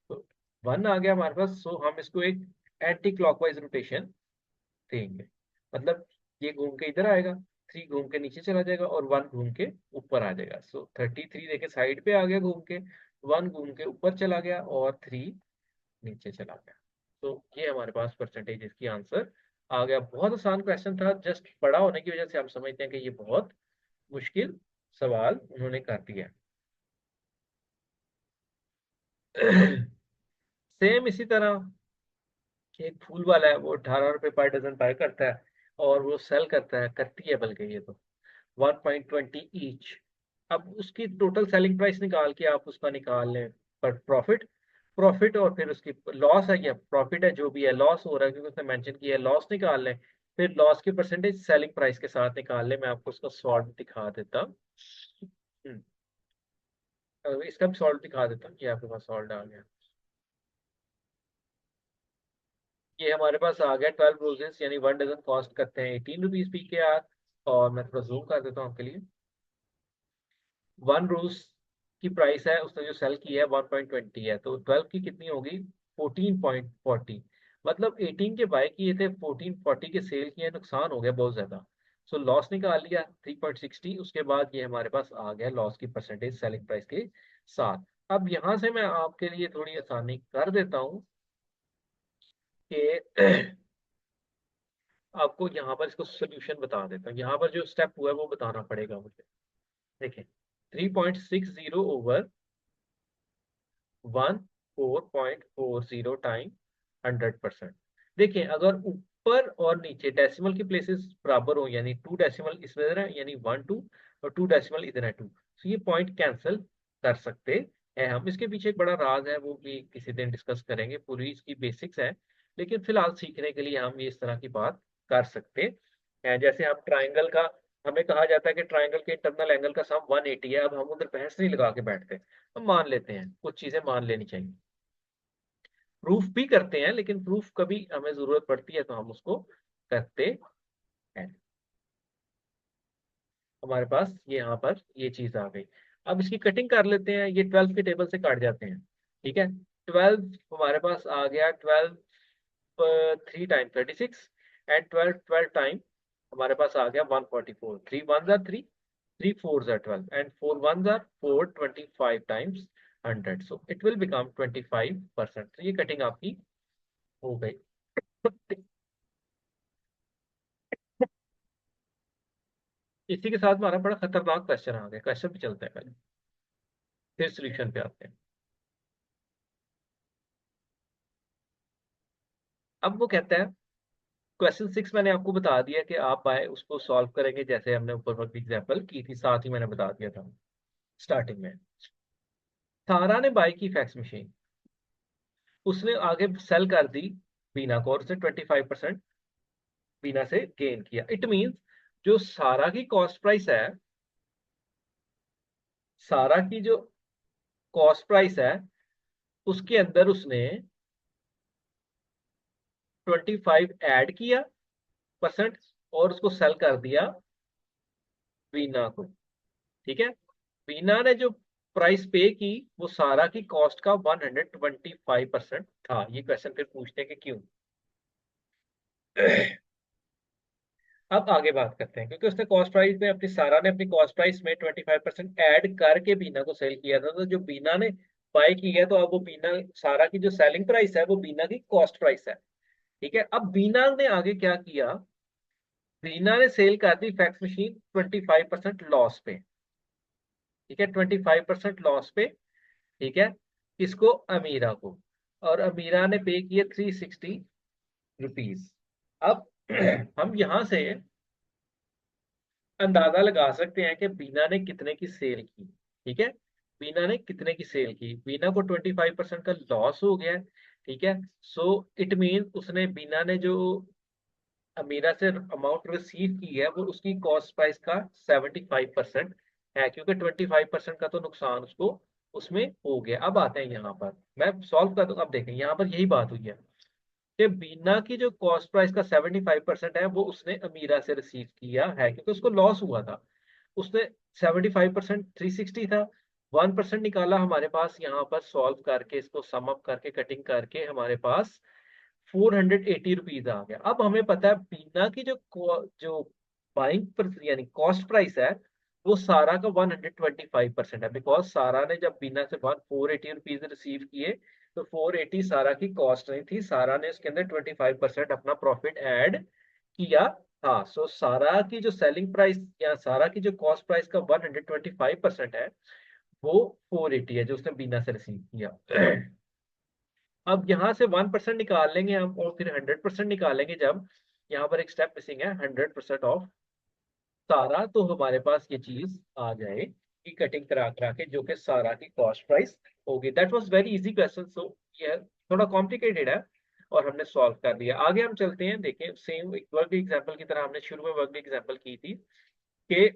[SPEAKER 1] तो 1 आ गया हमारे पास। सो हम इसको एक एंटी क्लॉकवाइज रोटेशन देंगे, मतलब ये घूम के इधर आएगा, 3 घूम के नीचे चला जाएगा, और 1 घूम के ऊपर आ जाएगा। सो 33 देखे साइड पे आ गया घूम के, 1 घूम के ऊपर चला गया, और 3 नीचे चला गया। तो ये हमारे पास परसेंटेज इसकी आंसर आ गया। बहुत आसान क्वेश्चन था, जस्ट बड़ा होने की वजह से हम समझते हैं कि ये बहुत मुश्किल सवाल उन्होंने कर दिया। सेम इसी तरह एक फूल वाला है, वो 18 रुपए पर डजन बाय करता है, और वो सेल करता है, करती है बल्कि ये तो 1.20 ईच। अब उसकी टोटल सेलिंग प्राइस निकाल के आप उसका निकाल लें पर प्रॉफिट, प्रॉफिट और फिर उसकी लॉस है या प्रॉफिट है, जो भी है, लॉस हो रहा है क्योंकि उसने मेंशन किया है, लॉस निकाल लें, फिर लॉस की परसेंटेज सेलिंग प्राइस के साथ निकाल लें। मैं आपको उसका सॉल्व दिखा देता हूँ। इसका भी सॉल्व दिखा देता हूँ, ये आपके पास सॉल्व आ गया। ये हमारे पास आ गया 12 रोजेस, यानी 1 डजन कॉस्ट करते हैं 18 रुपीज पी के आर। और मैं थोड़ा जूम कर देता हूँ आपके लिए। 1 रोज की प्राइस है, उसने जो सेल की है 1.20 है, तो 12 की कितनी होगी 14.40, मतलब 18 के बाय किए थे, 14.40 के सेल किए, नुकसान हो गया बहुत ज्यादा। सो लॉस निकाल लिया 3.60, उसके बाद ये हमारे पास आ गया लॉस की परसेंटेज सेलिंग प्राइस के साथ। अब यहाँ से मैं आपके लिए थोड़ी आसानी कर देता हूँ कि आपको यहाँ पर इसको सोल्यूशन बता देता हूँ, यहाँ पर जो स्टेप हुआ है वो बताना पड़ेगा मुझे। देखिए 3.60 ओवर 14.40 टाइम 100%। देखिए अगर ऊपर और नीचे डेसिमल की प्लेसेस बराबर हो, यानी 2 डेसिमल इसमें इधर है, यानी 1 2, और 2 डेसिमल इधर है 2, तो ये पॉइंट कैंसिल कर सकते हैं हम। इसके पीछे एक बड़ा राज है, वो भी किसी दिन डिस्कस करेंगे, पूरी इसकी बेसिक्स है, लेकिन फिलहाल सीखने के लिए हम ये इस तरह की बात कर सकते हैं। जैसे हम ट्राइंगल का, हमें कहा जाता है कि ट्राइंगल के इंटरनल एंगल का सम 180 है, अब हम उधर बहस नहीं लगा के बैठते, हम मान लेते हैं, कुछ चीजें मान लेनी चाहिए, प्रूफ भी करते हैं, लेकिन प्रूफ कभी हमें जरूरत पड़ती है तो हम उसको करते हैं। हमारे पास ये यहाँ पर ये चीज आ गई। अब इसकी कटिंग कर लेते हैं, ये 12 के टेबल से काट जाते हैं, ठीक है। 12 हमारे पास आ गया 12, 3 टाइम 36, एंड 12 12 टाइम हमारे पास आ गया 144, 3 1 are 3, 3 4 are 12, and 4 1 are 4, 25 times 100, so it will become 25%। तो ये कटिंग आपकी हो गई। इसी के साथ हमारा बड़ा खतरनाक क्वेश्चन आ गया, क्वेश्चन पे चलते हैं पहले, फिर सोल्यूशन पे आते हैं। अब वो कहता है, क्वेश्चन 6 मैंने आपको बता दिया कि आप आए उसको सॉल्व करेंगे जैसे हमने ऊपर वक्त एग्जाम्पल की थी, साथ ही मैंने बता दिया था स्टार्टिंग में। सारा ने बाई की फैक्स मशीन, उसने आगे सेल कर दी बीना को, और उसने 25% बीना से गेन किया। इट मींस जो सारा की कॉस्ट प्राइस है, सारा की जो कॉस्ट प्राइस है उसके अंदर उसने 25 ऐड किया परसेंट, और उसको सेल कर दिया बीना को। ठीक है, बीना ने जो प्राइस पे की वो सारा की कॉस्ट का 125% था। ये क्वेश्चन फिर पूछते हैं कि क्यों। अब आगे बात करते हैं, क्योंकि उसने कॉस्ट प्राइस में अपनी, सारा ने अपनी कॉस्ट प्राइस में 25% ऐड करके बीना को सेल किया था, तो जो बीना ने बाय की है, तो अब वो बीना, सारा की जो सेलिंग प्राइस है वो बीना की कॉस्ट प्राइस है। ठीक है, अब बीना ने आगे क्या किया, बीना ने सेल कर दी फैक्स मशीन 25% लॉस पे। ठीक है, 25% लॉस पे। ठीक है, इसको अमीरा को, और अमीरा ने पे किए 360 रुपीज। अब हम यहां से अंदाजा लगा सकते हैं कि बीना ने कितने की सेल की। ठीक है, बीना ने कितने की सेल की, बीना को 25% का लॉस हो गया है। ठीक है, सो इट मीन उसने, बीना ने जो अमीरा से अमाउंट रिसीव की है वो उसकी कॉस्ट प्राइस का 75% है, क्योंकि 25% का तो नुकसान उसको उसमें हो गया। अब आते हैं यहाँ पर, मैं सॉल्व कर दूंगा। अब देखें यहाँ पर यही बात हुई है कि बीना की जो कॉस्ट प्राइस का 75% है वो उसने अमीरा से रिसीव किया है, क्योंकि उसको लॉस हुआ था। उसने 75% 360 था, 1% निकाला हमारे पास, यहाँ पर सॉल्व करके इसको सम अप करके कटिंग करके हमारे पास 480 रुपीज आ गया। अब हमें पता है बीना की जो बाइंग यानी कॉस्ट प्राइस है वो सारा का 125% है, बिकॉज सारा ने जब बीना से 480 रुपीज रिसीव किए, तो 480 सारा की कॉस्ट नहीं थी, सारा ने उसके अंदर 25% अपना प्रॉफिट ऐड किया था। सो सारा की जो सेलिंग प्राइस या सारा की जो कॉस्ट प्राइस का 125% है वो 480 है जो उसने बीना से रिसीव किया। अब यहां से 1% निकाल लेंगे हम, और फिर 100% निकालेंगे जब, यहाँ पर एक स्टेप मिसिंग है, 100% ऑफ सारा, तो हमारे पास ये चीज आ जाएगी कटिंग करा करा के, जो कि सारा की कॉस्ट प्राइस होगी। That was very easy question, so ये थोड़ा कॉम्प्लिकेटेड है और हमने सॉल्व कर दिया। आगे हम चलते हैं, देखें सेम वर्क एग्जांपल की तरह हमने शुरू में वर्क एग्जांपल की थी कि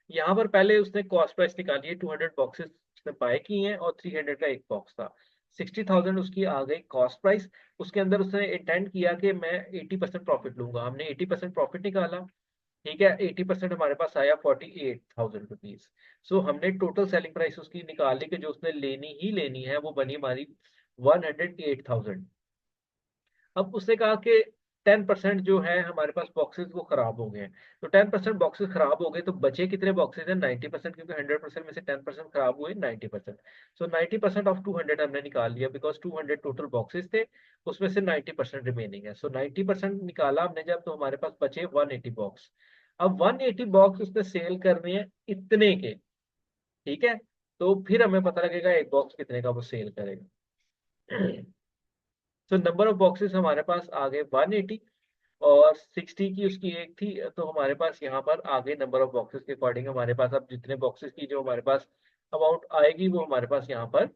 [SPEAKER 1] यहाँ पर पहले उसने कॉस्ट प्राइस निकाली है, 200 बॉक्सेस उसने बाय की हैं और 300 का एक बॉक्स था, 60,000 उसकी आ गई कॉस्ट प्राइस। उसके अंदर उसने इंटेंड किया कि मैं 80% प्रॉफिट लूंगा, हमने 80% प्रॉफिट निकाला। ठीक है, 80% हमारे पास आया 48,000 रुपीज। सो हमने टोटल सेलिंग प्राइस उसकी निकाली कि जो उसने लेनी ही लेनी है वो बनी हमारी 108,000। अब उसने कहा कि 10% जो है हमारे पास बॉक्सेस वो खराब हो गए हैं, तो 10% बॉक्सेस खराब हो गए तो बचे कितने बॉक्सेस हैं, 90%, क्योंकि 100% में से 10% खराब हुए 90%। सो 90% ऑफ 200 हमने निकाल लिया, बिकॉज 200 टोटल बॉक्सेस थे, उसमें से 90% रिमेनिंग है। सो 90% निकाला हमने जब, तो हमारे पास बचे 180 बॉक्स। अब 180 बॉक्स उसने सेल करने हैं इतने के। ठीक है, तो फिर हमें पता लगेगा एक बॉक्स कितने का वो सेल करेगा। तो नंबर ऑफ बॉक्सेस हमारे पास आ गए 180, और 60 की उसकी एक थी, तो हमारे पास यहाँ पर आगे नंबर ऑफ बॉक्सेस के अकॉर्डिंग हमारे पास अब जितने बॉक्सेस की जो हमारे पास अमाउंट आएगी वो हमारे पास यहाँ पर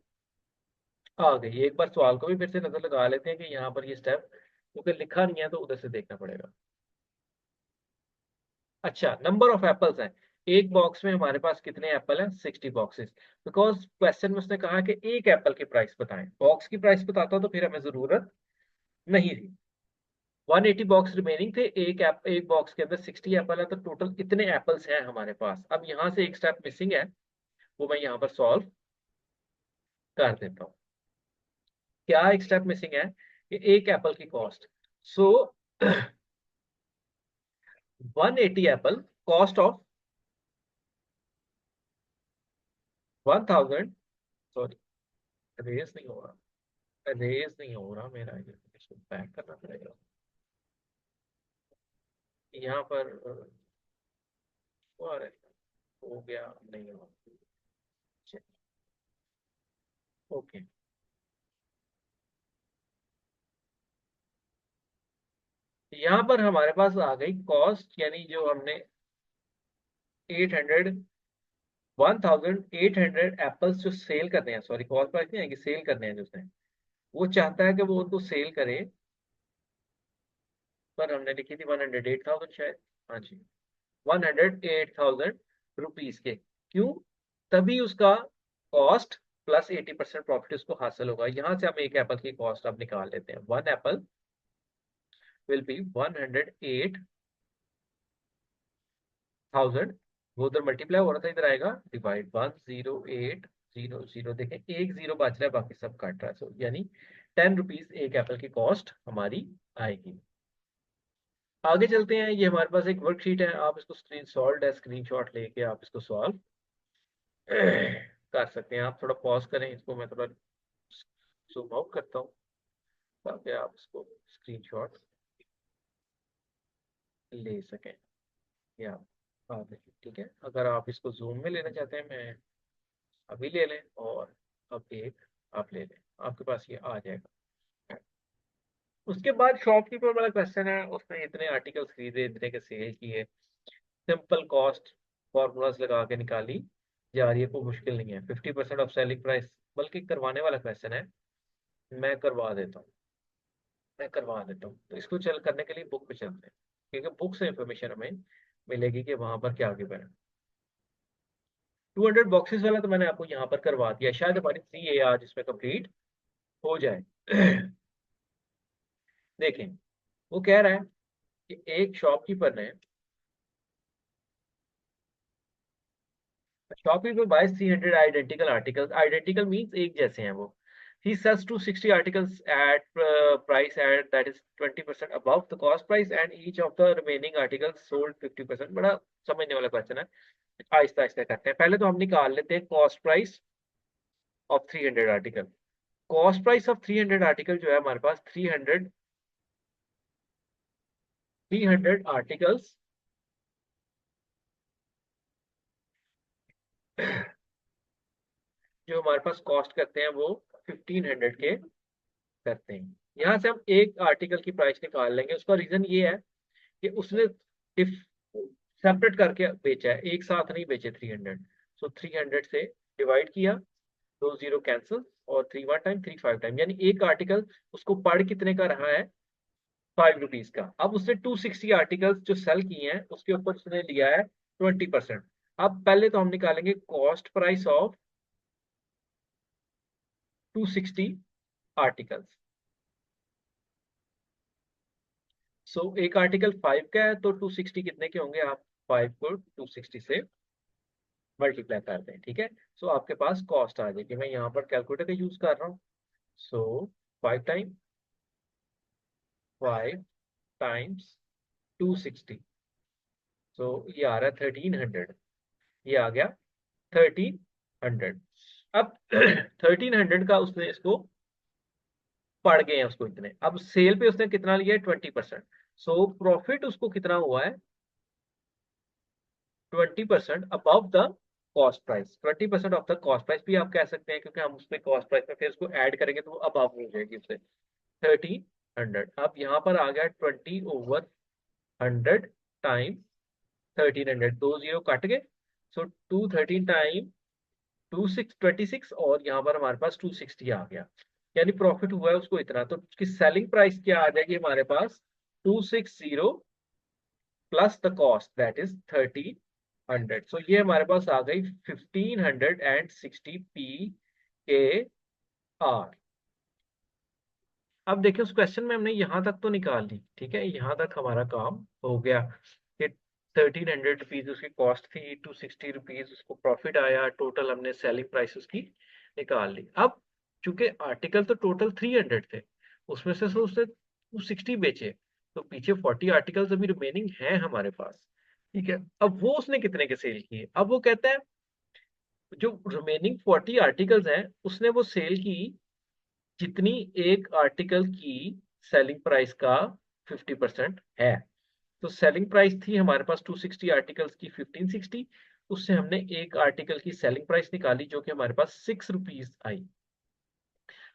[SPEAKER 1] आ गई। एक बार सवाल को भी फिर से नजर लगा लेते हैं कि यहाँ पर ये स्टेप, क्योंकि लिखा नहीं है तो उधर से देखना पड़ेगा। अच्छा, नंबर ऑफ एप्पल्स हैं, एक बॉक्स में हमारे पास कितने एप्पल हैं, 60 बॉक्सेस। बिकॉज क्वेश्चन में उसने कहा कि एक एप्पल की प्राइस बताएं, बॉक्स की प्राइस बताता तो फिर हमें जरूरत नहीं थी। 180 बॉक्स रिमेनिंग थे, एक बॉक्स के अंदर 60 एप्पल है, तो टोटल इतने एप्पल्स हैं हमारे पास। अब यहाँ से एक स्टेप मिसिंग है, वो मैं यहाँ पर सॉल्व कर देता हूँ। क्या एक स्टेप मिसिंग है कि एक एप्पल की cost, so 180 apple, cost of 1000, sorry रेस नहीं हो रहा, रेस नहीं हो रहा मेरा, ये इसको बैक करना पड़ेगा यहाँ पर। आ रहा है? हो गया नहीं हुआ? ओके, यहाँ पर हमारे पास आ गई कॉस्ट, यानी जो हमने 800 1800 एप्पल्स जो सेल करने हैं, सॉरी कॉस्ट प्राइस नहीं है कि सेल करने हैं, जो उसने वो चाहता है कि वो उनको सेल करे, पर हमने लिखी थी 108,000 शायद। हाँ जी, 108,000 रुपीज के। क्यों? तभी उसका कॉस्ट प्लस 80% प्रॉफिट उसको हासिल होगा। यहाँ से हम एक एप्पल की कॉस्ट अब निकाल लेते हैं। वन एप्पल विल बी 108,000, वो उधर मल्टीप्लाई हो रहा था, इधर आएगा डिवाइड 10800। देखें एक जीरो बच रहा है, बाकी सब कट रहा है, सो यानी 10 रुपीज एक एप्पल की कॉस्ट हमारी आएगी। आगे चलते हैं। ये हमारे पास एक वर्कशीट है, आप इसको स्क्रीनशॉट लेके आप इसको सॉल्व कर सकते हैं। आप थोड़ा पॉज करें इसको, मैं थोड़ा जूम आउट करता हूँ ताकि आप इसको स्क्रीनशॉट ले सकें। या आप देखिए, ठीक है, अगर आप इसको जूम में लेना चाहते हैं, मैं अभी ले लें, और अब एक आप ले लें, आपके पास ये आ जाएगा। उसके बाद शॉपकीपर वाला क्वेश्चन है, उसने इतने आर्टिकल्स खरीदे, इतने के सेल किए, सिंपल कॉस्ट फॉर्मूलाज लगा के निकाली जा रही है, कोई मुश्किल नहीं है। 50% ऑफ सेलिंग प्राइस, बल्कि करवाने वाला क्वेश्चन है, मैं करवा देता हूँ। तो इसको चल करने के लिए बुक पे चलते हैं, क्योंकि बुक से इंफॉर्मेशन हमें मिलेगी कि वहां पर क्या गिवन है। 200 बॉक्सेस वाला तो मैंने आपको यहाँ पर करवा दिया, शायद हमारी 3A आज इसमें कंप्लीट हो जाए। देखें, वो कह रहा है कि एक शॉपकीपर ने shopkeeper buy 300 identical articles, identical means एक जैसे हैं वो। He sells 260 articles at price at that is 20% above the cost price, and each of the remaining articles sold 50%। बड़ा समझने वाला क्वेश्चन है, आहिस्ता आहिस्ता करते हैं। पहले तो हम निकाल लेते हैं cost price of 300 article. Cost price of 300 article जो है हमारे पास 300 आर्टिकल्स जो हमारे पास कॉस्ट करते हैं वो 1500 के करते हैं। यहाँ से हम एक आर्टिकल की प्राइस निकाल लेंगे। उसका रीजन ये है कि उसने सेपरेट करके बेचा है, एक साथ नहीं बेचे 300। सो 300 से डिवाइड किया, दो जीरो कैंसिल, और 3 1 टाइम 3 5 टाइम, यानी एक आर्टिकल उसको पढ़ कितने का रहा है, 5 रुपीज का। अब उसने 260 आर्टिकल्स जो सेल किए हैं उसके ऊपर उसने लिया है 20%। अब पहले तो हम निकालेंगे कॉस्ट प्राइस ऑफ 260 आर्टिकल्स। सो एक आर्टिकल 5 का है, तो 260 कितने के होंगे, आप 5 को 260 से मल्टीप्लाई कर दें, ठीक है। सो आपके पास कॉस्ट आ जाएगी। मैं यहाँ पर कैलकुलेटर का यूज कर रहा हूँ। सो 5 टाइम्स सो ये आ रहा है 1300, ये आ गया 1300। अब 1300 का उसने इसको पड़ गए हैं उसको इतने, अब सेल पे उसने कितना लिया है, 20%। सो प्रॉफिट उसको कितना हुआ है, 20% above the cost price. 20% of the cost price भी आप कह सकते हैं, क्योंकि हम उसमें कॉस्ट प्राइस में फिर उसको ऐड करेंगे तो वो अबव हो जाएगी उससे 1300। अब यहाँ पर आ गया 20/100 टाइम 1300, दो जीरो कट गए। सो 213 टाइम 26, और यहाँ पर हमारे पास 260 आ गया, यानी प्रॉफिट हुआ है उसको इतना। तो उसकी सेलिंग प्राइस क्या आ जाएगी हमारे पास, 260 plus the cost that is 1300। सो ये हमारे पास आ गई 1560 PAR। अब देखिए, उस क्वेश्चन में हमने यहाँ तक तो निकाल ली, ठीक है, यहाँ तक हमारा काम हो गया कि 1300 रुपीज उसकी कॉस्ट थी, 260 रुपीज उसको प्रॉफिट आया, टोटल हमने सेलिंग प्राइस उसकी निकाल ली। अब चूंकि आर्टिकल तो टोटल 300 थे, उसमें से उसने 260 बेचे, तो पीछे 40 आर्टिकल्स अभी रिमेनिंग हैं हमारे पास, ठीक है। अब वो उसने कितने के सेल किए, अब वो कहता है जो रिमेनिंग 40 आर्टिकल्स हैं उसने वो सेल की जितनी एक आर्टिकल की सेलिंग प्राइस का 50% है। तो सेलिंग प्राइस थी हमारे पास 260 आर्टिकल्स की 1560, उससे हमने एक आर्टिकल की सेलिंग प्राइस निकाली जो कि हमारे पास 6 रुपीज आई।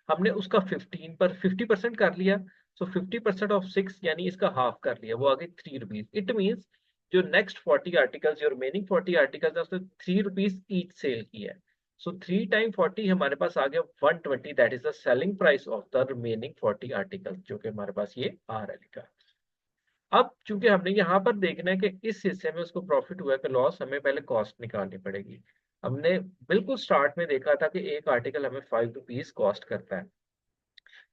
[SPEAKER 1] हमने उसका 15 पर 50% कर लिया, सो 50% ऑफ 6 यानी इसका हाफ कर लिया, वो आ गई 3 रुपीज। इट मीन्स जो नेक्स्ट 40 आर्टिकल्स, जो रिमेनिंग 40 आर्टिकल्स है, उसने 3 रुपीज ईच सेल किया है। सो 3 टाइम 40 हमारे पास आ गया 120, that is the selling price of the remaining 40 articles, जो कि हमारे पास ये आ रहा है लिखा। अब चूंकि हमने यहाँ पर देखना है कि इस हिस्से में उसको प्रॉफिट हुआ कि लॉस, हमें पहले कॉस्ट निकालनी पड़ेगी। हमने बिल्कुल स्टार्ट में देखा था कि एक आर्टिकल हमें 5 रुपीज कॉस्ट करता है।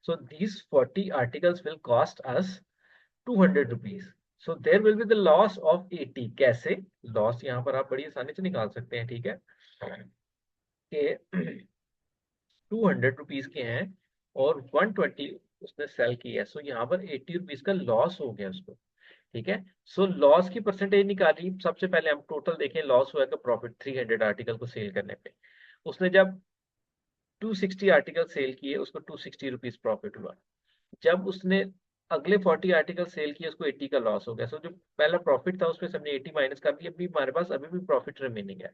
[SPEAKER 1] So these 40 articles will cost us 200 rupees. So there will be the loss of 80. कैसे लॉस यहाँ पर आप बड़ी आसानी से निकाल सकते हैं, ठीक है, कि 200 रुपीज के हैं और 120 उसने सेल किया है, सो यहाँ पर 80 रुपीज का लॉस हो गया उसको, ठीक है। सो लॉस की परसेंटेज निकाली, सबसे पहले हम टोटल देखें लॉस हुआ का प्रॉफिट 300 आर्टिकल को सेल करने पे। उसने जब 260 आर्टिकल सेल किए, उसको 260 रुपीज प्रॉफिट हुआ। जब उसने अगले 40 आर्टिकल सेल किए, उसको 80 का लॉस हो गया। सो जो पहला प्रॉफिट था उसमें से हमने 80 माइनस कर दिया, अभी हमारे पास अभी भी प्रॉफिट रिमेनिंग है।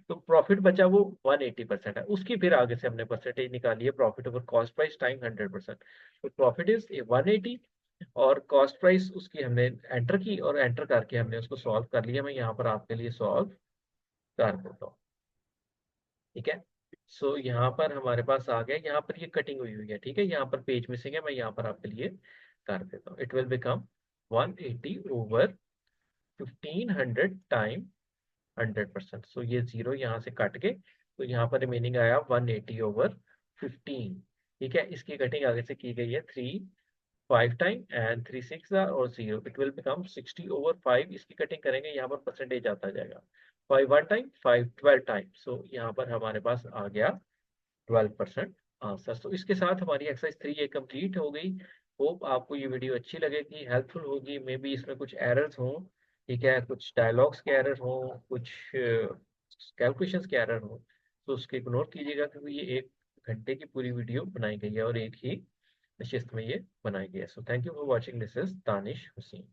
[SPEAKER 1] तो प्रॉफिट बचा वो 180% है, उसकी फिर आगे से हमने परसेंटेज निकाली है, profit over cost price time 100%। तो प्रॉफिट इज 180 और कॉस्ट प्राइस उसकी हमने एंटर की, और एंटर करके हमने उसको सॉल्व कर लिया। मैं यहाँ पर आपके लिए सॉल्व कर देता हूँ, ठीक है। सो यहाँ पर हमारे पास आ गया, यहाँ पर ये कटिंग हुई हुई है, ठीक है, यहाँ पर पेज मिसिंग है, मैं यहाँ पर आपके लिए कर देता हूँ। It will become 180 over 1500 time 100%। सो ये जीरो यहाँ से कट के, तो यहाँ पर रिमेनिंग आया 180 ओवर 15, ठीक है। इसकी कटिंग आगे से की गई है 3 5 टाइम एंड 3 6 और 0, इट विल बिकम 60 ओवर 5। इसकी कटिंग करेंगे, यहाँ पर परसेंटेज आता जाएगा 5 1 टाइम 5 12 टाइम। सो यहाँ पर हमारे पास आ गया 12% आंसर। तो इसके साथ हमारी एक्सरसाइज 3 ये कंप्लीट हो गई। होप आपको ये वीडियो अच्छी लगेगी, हेल्पफुल होगी। मे बी इसमें कुछ एरर्स हों, ठीक है, कुछ डायलॉग्स के एरर हों, कुछ कैलकुलेशंस के एरर हों, तो उसके इग्नोर कीजिएगा, क्योंकि ये 1 घंटे की पूरी वीडियो बनाई गई है और एक ही शिफ्ट में ये बनाई गई है। So thank you for watching, this is Danish Hussain.